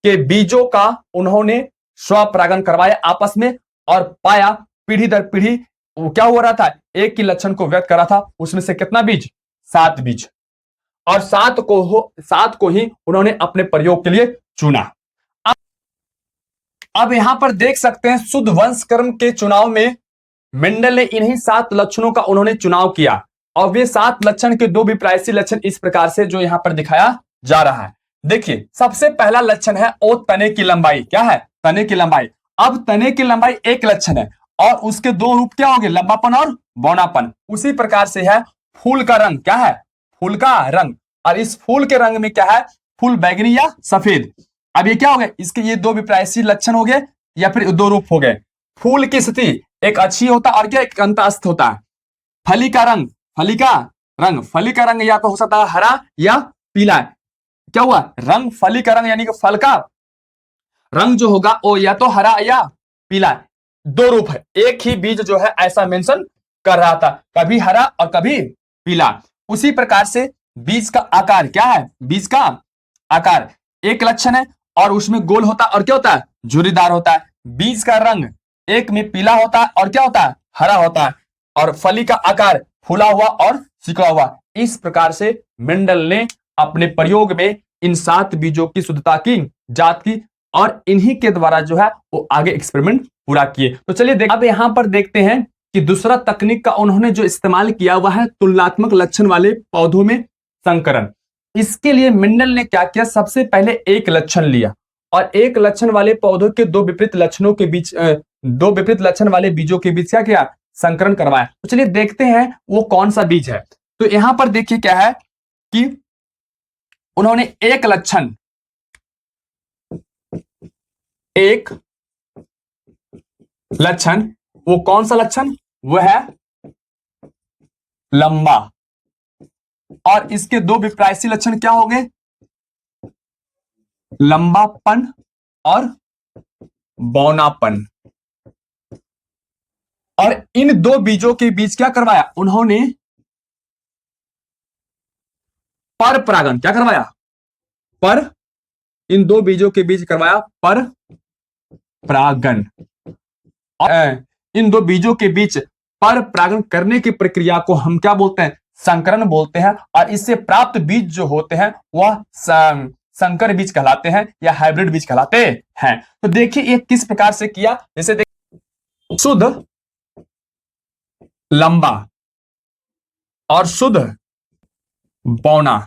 के बीजों का उन्होंने स्वपरागन करवाया आपस में, और पाया पीढ़ी दर पीढ़ी वो क्या हो रहा था, एक ही लक्षण को व्यक्त कर रहा था। उसमें से कितना बीज, 7 बीज। और सात को ही उन्होंने अपने प्रयोग के लिए चुना। अब यहां पर देख सकते हैं शुद्ध वंश कर्म के चुनाव में मेंडल ने इन्हीं 7 लक्षणों का उन्होंने चुनाव किया और वे 7 लक्षण के 2 विप्रायसी लक्षण इस प्रकार से जो यहां पर दिखाया जा रहा है। देखिए सबसे पहला लक्षण है ओ तने की लंबाई। क्या है? तने की लंबाई। अब तने की लंबाई एक लक्षण है और उसके 2 रूप क्या होंगे? लंबापन और बौनापन। उसी प्रकार से है फूल का रंग। क्या है? फूल का रंग। और इस फूल के रंग में क्या है? फूल बैगनी या सफेद। अब ये क्या हो गया? इसके ये 2 विप्रायसी लक्षण हो गए या फिर 2 रूप हो गए। फूल की स्थिति एक अच्छी होता है और क्या एक अंतस्थ होता है। फली का रंग, फली का रंग या तो हो सकता है हरा या पीला। क्या हुआ? रंग, फली का रंग यानी कि फल का रंग जो होगा वो या तो हरा या पीला। 2 रूप है। एक ही बीज जो है ऐसा मेंशन कर रहा था, कभी हरा और कभी पीला। उसी प्रकार से बीज का आकार। क्या है? बीज का आकार एक लक्षण है और उसमें गोल होता है और क्या होता है? झुर्रीदार होता है। बीज का रंग एक में पीला होता है और क्या होता है? हरा होता है। और फली का आकार फूला हुआ और सिकुड़ा हुआ। इस प्रकार से मेंडल ने अपने प्रयोग में इन 7 बीजों की शुद्धता की जांच की और इन्हीं के द्वारा जो है वो आगे एक्सपेरिमेंट पूरा किए। तो चलिए अब यहां पर देखते हैं कि दूसरा तकनीक का उन्होंने जो इस्तेमाल किया वह है तुलनात्मक लक्षण वाले पौधों में संकरण। इसके लिए मेंडल ने क्या किया? सबसे पहले एक लक्षण लिया और एक लक्षण वाले पौधों के 2 विपरीत लक्षणों के बीच 2 विपरीत लक्षण वाले बीजों के बीच क्या किया? संकरण करवाया। तो चलिए देखते हैं वो कौन सा बीज है। तो यहां पर देखिए क्या है कि उन्होंने एक लक्षण, वो कौन सा लक्षण? वो है लंबा। और इसके 2 विप्रायसी लक्षण क्या हो गए? लंबापन और बौनापन। और इन 2 बीजों के बीच क्या करवाया? उन्होंने पर परागन। क्या करवाया? पर इन 2 बीजों के बीच करवाया पर परागन। और इन 2 बीजों के बीच पर परागन करने की प्रक्रिया को हम क्या बोलते हैं? संकरण बोलते हैं। और इससे प्राप्त बीज जो होते हैं वह संकर बीज कहलाते हैं या हाइब्रिड बीज कहलाते हैं। तो देखिए ये किस प्रकार से किया। जैसे देखिए शुद्ध लंबा और शुद्ध बौना।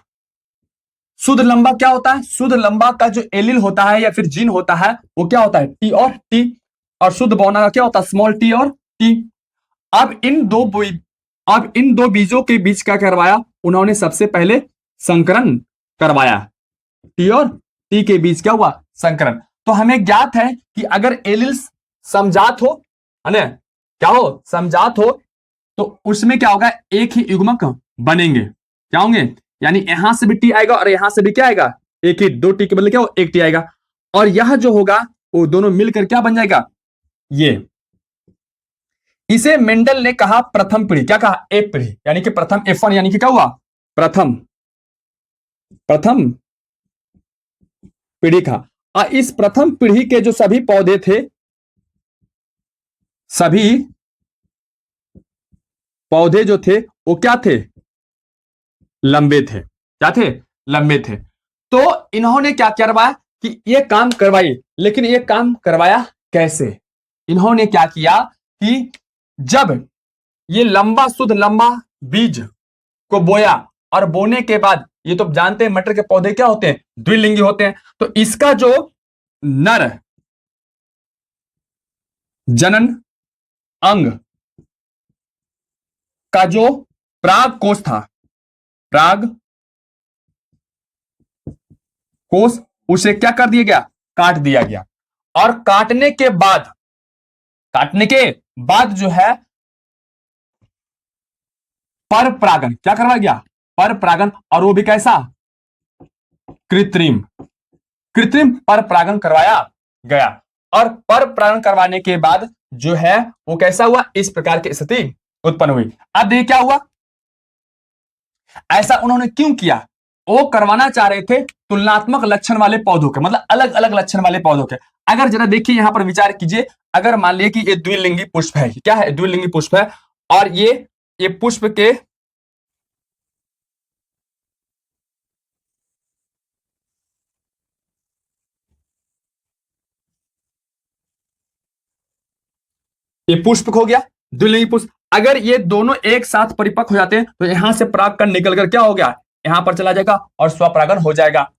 शुद्ध लंबा क्या होता है? शुद्ध लंबा का जो एलील होता है या फिर जीन होता है वो क्या होता है? टी और टी। और शुद्ध बौना का क्या होता है? स्मॉल टी और टी। अब इन दो बीजों के बीच क्या करवाया? उन्होंने सबसे पहले संकरण करवाया। टी और टी के बीच क्या हुआ? संकरण। तो हमें ज्ञात है कि अगर एलिल्स समजात हो, है ना, क्या हो? समजात हो, तो उसमें क्या होगा? एक ही युग्मक बनेंगे। क्या होंगे? यानी यहां से भी टी आएगा और यहां से भी क्या आएगा? एक ही। 2 टी के बदले क्या हो? एक टी आएगा। और यह जो होगा वो दोनों मिलकर क्या बन जाएगा? ये। इसे मेंडल ने कहा प्रथम पीढ़ी। क्या कहा? एक पीढ़ी यानी कि प्रथम F1 यानी कि क्या हुआ? प्रथम पीढ़ी का। और इस प्रथम पीढ़ी के जो सभी पौधे थे, सभी पौधे जो थे वो क्या थे? लंबे थे। क्या थे? लंबे थे। तो इन्होंने क्या करवाया कि ये काम करवाई, लेकिन ये काम करवाया कैसे? इन्होंने क्या किया कि जब ये लंबा शुद्ध लंबा बीज को बोया और बोने के बाद, ये तो जानते हैं मटर के पौधे क्या होते हैं? द्विलिंगी होते हैं। तो इसका जो नर जनन अंग का जो प्राग कोश था, प्राग कोश, उसे क्या कर दिया गया? काट दिया गया। और काटने के बाद जो है पर परागन क्या करवाया गया? पर परागन। और वो भी कैसा? कृत्रिम पर परागन करवाया गया। और पर परागन करवाने के बाद जो है वो कैसा हुआ? इस प्रकार की स्थिति उत्पन्न हुई। अब देखिए क्या हुआ। ऐसा उन्होंने क्यों किया? वो करवाना चाह रहे थे तुलनात्मक लक्षण वाले पौधों के, मतलब अलग अलग लक्षण वाले पौधों के। अगर जरा देखिए यहां पर विचार कीजिए, अगर मान लिया कि ये द्विलिंगी पुष्प है। क्या है? द्विलिंगी पुष्प है। और ये पुष्प के ये पुष्प हो गया, द्विलिंगी पुष्प। अगर ये दोनों एक साथ परिपक्व हो जाते हैं तो यहां से परागकण निकलकर क्या हो गया, यहां पर चला जाएगा और स्वपरागन हो जाएगा।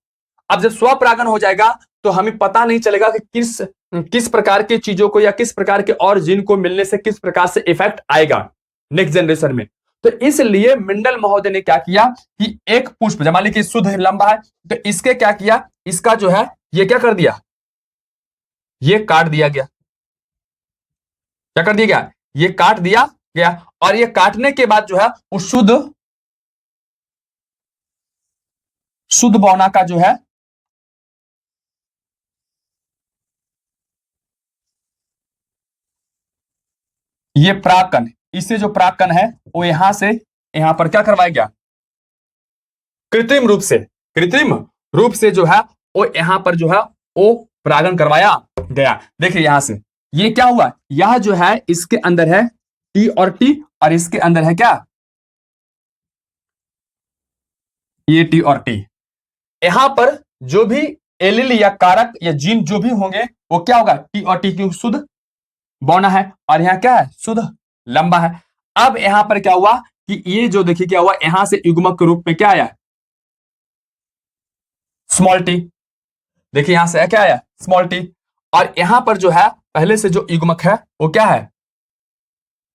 अब जब स्वपरागन हो जाएगा तो हमें पता नहीं चलेगा कि किस किस प्रकार की चीजों को या किस प्रकार के और जीन को मिलने से किस प्रकार से इफेक्ट आएगा नेक्स्ट जनरेशन में। तो इसलिए मेंडल महोदय ने क्या किया कि एक पुष्प, जब मान लीजिए शुद्ध लंबा है, तो इसके क्या किया, इसका जो है ये क्या कर दिया, ये काट दिया गया। क्या कर दिया गया, ये काट दिया गया। और ये काटने के बाद जो है वो शुद्ध बौना का जो है ये प्राक्कन, इससे जो प्राक्कन है वो यहां से यहां पर क्या करवाया गया, कृत्रिम रूप से जो है वो यहां पर जो है वो परागन करवाया गया। देखिए यहां से ये क्या हुआ, यह जो है इसके अंदर है टी और इसके अंदर है क्या, ये टी और टी। यहां पर जो भी एलील या कारक या जीन जो भी होंगे वो क्या होगा, टी और टी, क्योंकि शुद्ध बौना है और यहां क्या है, शुद्ध लंबा है। अब यहां पर क्या हुआ कि ये जो देखिए क्या हुआ, यहां से युग्मक के रूप में क्या आया, स्मॉल टी। देखिए यहां से क्या आया, स्मॉल टी। और यहां पर जो है पहले से जो युग्मक है वो क्या है,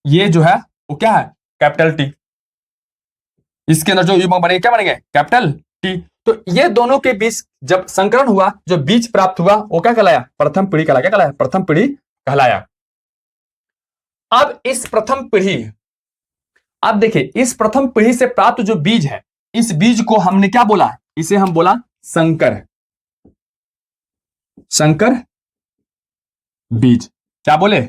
ये जो है वो क्या है, कैपिटल टी। इसके अंदर जो युग्मक बनेंगे क्या बनेंगे, कैपिटल टी। तो ये दोनों के बीच जब संकरण हुआ, जो बीज प्राप्त हुआ वो क्या कहलाया, प्रथम पीढ़ी कहलाया। क्या कहलाया, प्रथम पीढ़ी कहलाया। अब इस प्रथम पीढ़ी, अब देखिए इस प्रथम पीढ़ी से प्राप्त जो बीज है, इस बीज को हमने क्या बोला, इसे हम बोला संकर बीज। क्या बोले,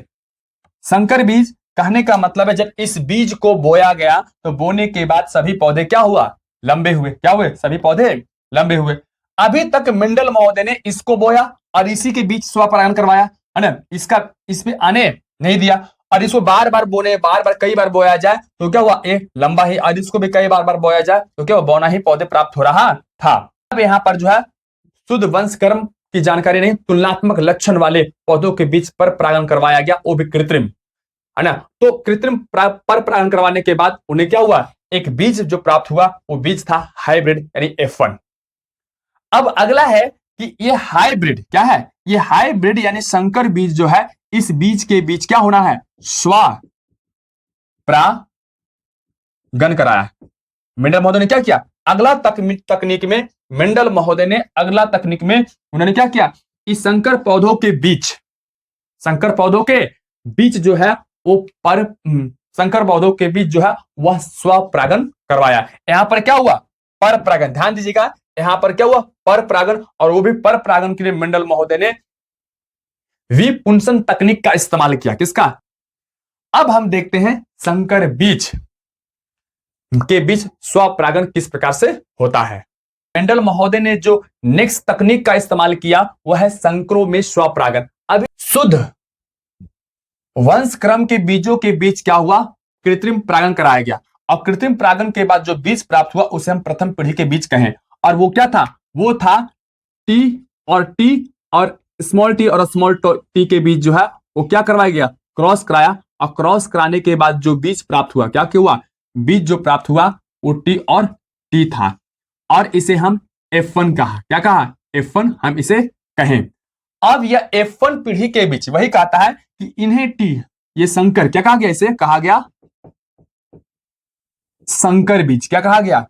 संकर बीज। कहने का मतलब है जब इस बीज को बोया गया तो बोने के बाद सभी पौधे क्या हुआ, लंबे हुए। क्या हुए, सभी पौधे लंबे हुए। अभी तक मेंडल महोदय ने इसको बोया और इसी के बीच स्वपरागन करवाया, है ना, इसका इस पे आने नहीं दिया। और इसको बार बार बोने, बार बार कई बार बोया जाए तो क्या हुआ, ये लंबा ही। और इसको भी कई बार बार बोया जाए तो क्या हुआ, बौना ही पौधे प्राप्त हो रहा था। अब यहाँ पर जो है शुद्ध वंशक्रम की जानकारी नहीं, तुलनात्मक लक्षण वाले पौधों के बीच पर परागन करवाया गया, वो भी कृत्रिम, है ना। तो कृत्रिम पर परागन करवाने के बाद उन्हें क्या हुआ, एक बीज जो प्राप्त हुआ, वो बीज था हाइब्रिड यानी F1। अब अगला है कि ये हाइब्रिड क्या है, ये हाइब्रिड यानी संकर बीज जो है, इस बीज के बीच क्या होना है, स्वपरागन कराया। मेंडल महोदय ने क्या किया, अगला तकनीक में मेंडल महोदय ने अगला तकनीक में उन्होंने क्या किया, इस संकर पौधों के बीच जो है वो संकर पौधों के बीच जो है वह स्वपरागन करवाया। यहां पर क्या हुआ, पर परागन। ध्यान दीजिएगा, यहां पर क्या हुआ, पर परागन। और वो भी पर परागन के लिए मेंडल महोदय ने विपुंसन तकनीक का इस्तेमाल किया। किसका, अब हम देखते हैं संकर बीज के बीच स्वपरागन किस प्रकार से होता है। मेंडल महोदय ने जो नेक्स्ट तकनीक का इस्तेमाल किया वह है संकरों में स्वपरागन। अब शुद्ध वंशक्रम के बीजों के बीच क्या हुआ, कृत्रिम परागन कराया गया। और कृत्रिम परागन के बाद जो बीज प्राप्त हुआ उसे हम प्रथम पीढ़ी के बीज कहें। और वो क्या था, वो था टी और स्मॉल टी और स्मॉल टी के बीच जो है वो क्या करवाया गया, क्रॉस कराया। और क्रॉस कराने के बाद जो बीज प्राप्त हुआ, क्या हुआ, बीज जो प्राप्त हुआ वो टी और टी था। और इसे हम F1 कहा। क्या कहा, F1 हम इसे कहें। अब यह F1 पीढ़ी के बीच वही कहता है कि इन्हें टी, ये संकर, क्या कहा गया, इसे कहा गया संकर बीज। क्या कहा गया,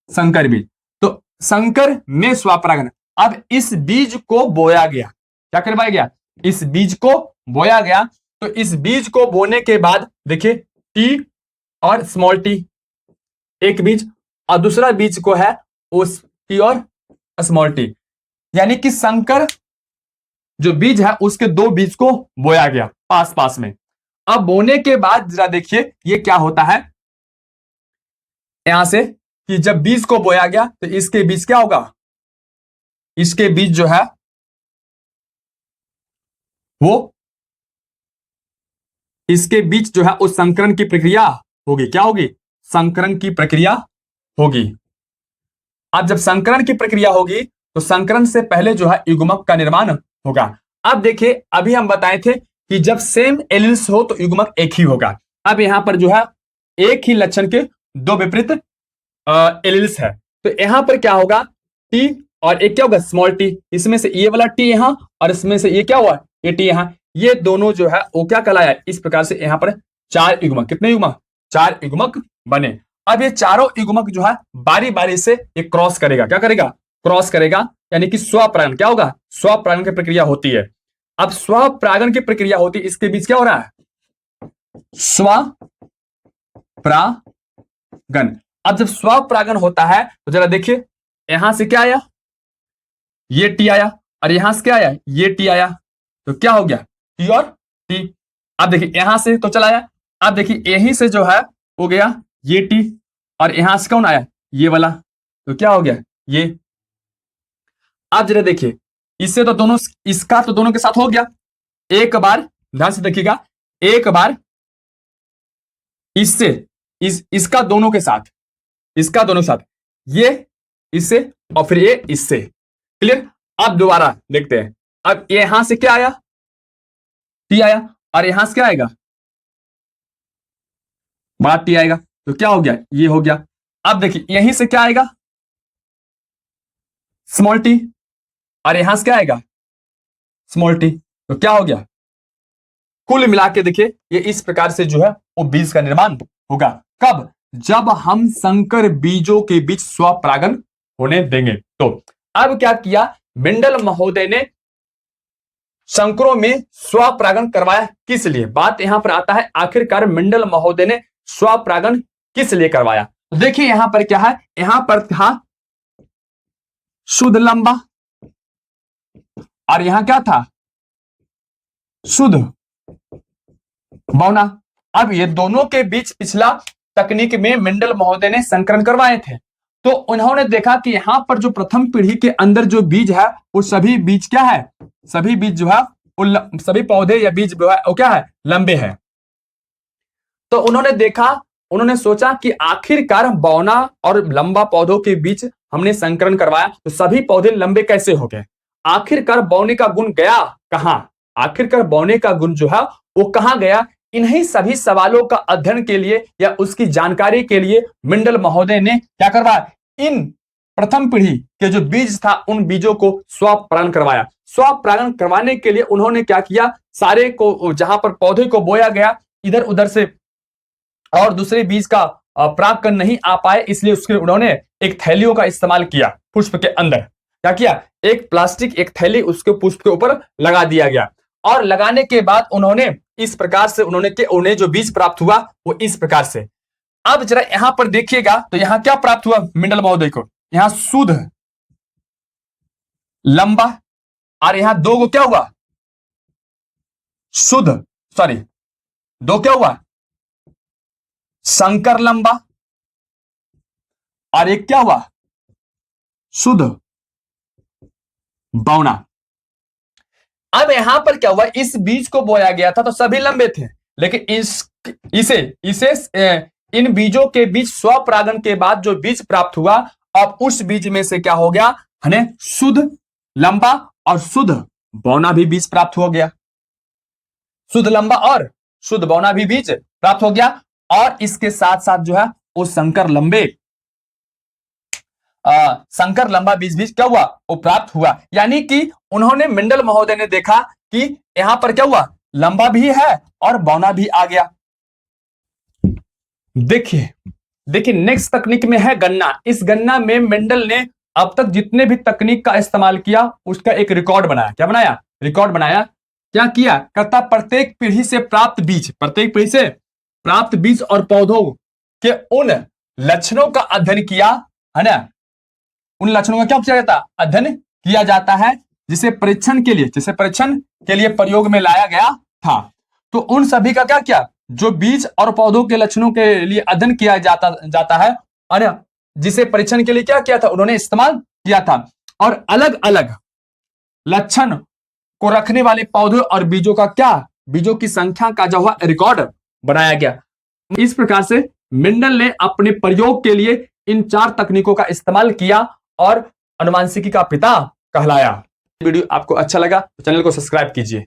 संकर बीज। तो संकर में स्वपरागन। अब इस बीज को बोया गया, क्या करवाया गया, इस बीज को बोया गया। तो इस बीज को बोने के बाद देखिए टी और स्मॉल टी एक बीज, और दूसरा बीज को है उस टी और स्मॉल टी, यानी कि संकर जो बीज है उसके दो बीज को बोया गया पास पास में। अब बोने के बाद जरा देखिए ये क्या होता है, यहां से कि जब बीज को बोया गया तो इसके बीच क्या होगा, इसके बीच जो है वो, इसके बीच जो है उस संकरण की प्रक्रिया होगी। क्या होगी, संकरण की प्रक्रिया होगी। अब जब संकरण की प्रक्रिया होगी तो संकरण से पहले जो है युग्मक का निर्माण होगा। अब देखिए अभी हम बताए थे कि जब सेम एलिल्स हो तो युग्मक एक ही होगा। अब यहां पर जो है एक ही लक्षण के दो विपरीत एलिल्स है, तो यहां पर क्या होगा, टी और एक क्या होगा, स्मॉल टी। इसमें से ये वाला टी यहां और इसमें से ये क्या हुआ, ये टी यहां, ये दोनों जो है वो क्या कहलाया, इस प्रकार से यहां पर 4 युग्मक, कितने युग्मक, 4 युग्मक बने। अब ये चारों युग्मक जो है बारी बारी से ये क्रॉस करेगा, क्या करेगा, क्रॉस करेगा, यानी कि स्वपरागण क्या होगा, स्वपरागण की प्रक्रिया होती है। अब स्वपरागण की प्रक्रिया होती है, इसके बीच क्या हो रहा है, स्वपरागण। अब जब स्वपरागण होता है तो जरा देखिए, यहां से क्या आया, ये टी आया, और यहां से क्या आया, ये टी आया, तो क्या हो गया, टी और टी। अब देखिए यहां से तो चला आया, अब देखिए यहीं से जो है हो गया ये टी, और यहां से कौन आया, ये वाला, तो क्या हो गया, ये। अब जरा देखिए, इससे तो दोनों, इसका तो दोनों के साथ हो गया, एक बार ध्यान से देखिएगा, एक बार इससे इसका दोनों के साथ, इसका दोनों के साथ, ये इससे और फिर ये इससे, क्लियर। अब दोबारा देखते हैं, अब यहां से क्या आया, टी आया, और यहां से क्या आएगा, बात टी आएगा, तो क्या हो गया, ये हो गया। अब देखिए यहीं से क्या आएगा, स्मॉल टी, और यहां से क्या आएगा, स्मॉल टी, तो क्या हो गया, कुल मिला के देखिए ये इस प्रकार से जो है वो बीज का निर्माण होगा। कब, जब हम संकर बीजों के बीच स्वपरागण होने देंगे। तो अब क्या किया, मेंडल महोदय ने संकरों में स्वपरागण करवाया, किस लिए, बात यहां पर आता है, आखिरकार मेंडल महोदय ने स्वपरागण किस लिए करवाया। तो देखिए यहां पर क्या है, यहां पर था शुद्ध लंबा, और यहां क्या था, शुद्ध बौना। अब ये दोनों के बीच पिछला तकनीक में मेंडल महोदय ने संकरण करवाए थे, तो उन्होंने देखा कि यहां पर जो प्रथम पीढ़ी के अंदर जो बीज है वो सभी बीज क्या है, सभी बीज जो है सभी पौधे या बीज जो है वो क्या है, लंबे हैं। तो उन्होंने देखा, उन्होंने सोचा कि आखिरकार बौना और लंबा पौधों के बीच हमने संकरण करवाया तो सभी पौधे लंबे कैसे हो गए, आखिरकार बौने का गुण गया कहां, आखिरकार बौने का गुण जो है वो कहां गया। इन्हीं सभी सवालों का अध्ययन के लिए या उसकी जानकारी के लिए मेंडल महोदय ने क्या करवाया, इन प्रथम पीढ़ी के जो बीज था उन बीजों को स्वपरागण करवाया। स्वपरागण करवाने के लिए उन्होंने क्या किया, सारे को जहां पर पौधे को बोया गया इधर उधर से और दूसरे बीज का परागकण नहीं आ पाए, इसलिए उसके उन्होंने एक थैलियों का इस्तेमाल किया, पुष्प के अंदर क्या किया, एक प्लास्टिक एक थैली उसके पुष्प के ऊपर लगा दिया गया, और लगाने के बाद उन्होंने इस प्रकार से उन्हें जो बीज प्राप्त हुआ वो इस प्रकार से। अब जरा यहां पर देखिएगा तो यहां क्या प्राप्त हुआ मेंडल महोदय को, यहां शुद्ध लंबा, और यहां दो को क्या हुआ, शुद्ध सॉरी दो क्या हुआ, संकर लंबा, और एक क्या हुआ, शुद्ध बौना। अब यहां पर क्या हुआ, इस बीज को बोया गया था तो सभी लंबे थे, लेकिन इसे इन बीजों के बीच स्वपरागण के बाद जो बीज प्राप्त हुआ, अब उस बीज में से क्या हो गया, हमें शुद्ध लंबा और शुद्ध बौना भी बीज प्राप्त हो गया, शुद्ध लंबा और शुद्ध बौना भी बीज प्राप्त हो गया, और इसके साथ साथ जो है वो संकर लंबा बीज क्या हुआ, वो प्राप्त हुआ। यानी कि उन्होंने मेंडल महोदय ने देखा कि यहां पर क्या हुआ, लंबा भी है और बौना भी आ गया। देखिए नेक्स्ट तकनीक में है गन्ना। इस गन्ना में मेंडल ने अब तक जितने भी तकनीक का इस्तेमाल किया उसका एक रिकॉर्ड बनाया। क्या बनाया, रिकॉर्ड बनाया। क्या किया, कहता प्रत्येक पीढ़ी से प्राप्त बीज और पौधों के उन लक्षणों का अध्ययन किया, है ना, उन लक्षणों का क्या किया जाता, अध्ययन किया जाता है, जिसे परीक्षण के लिए प्रयोग में लाया गया था। तो उन सभी का क्या किया, जो बीज और पौधों के लक्षणों के लिए अध्ययन किया जाता है, और जिसे परीक्षण के लिए क्या किया था, उन्होंने इस्तेमाल किया था, और अलग अलग लक्षण को रखने वाले पौधे और बीजों की संख्या का जो है रिकॉर्ड बनाया गया। इस प्रकार से मेंडल ने अपने प्रयोग के लिए इन 4 तकनीकों का इस्तेमाल किया और अनुवांशिकी का पिता कहलाया। वीडियो आपको अच्छा लगा तो चैनल को सब्सक्राइब कीजिए।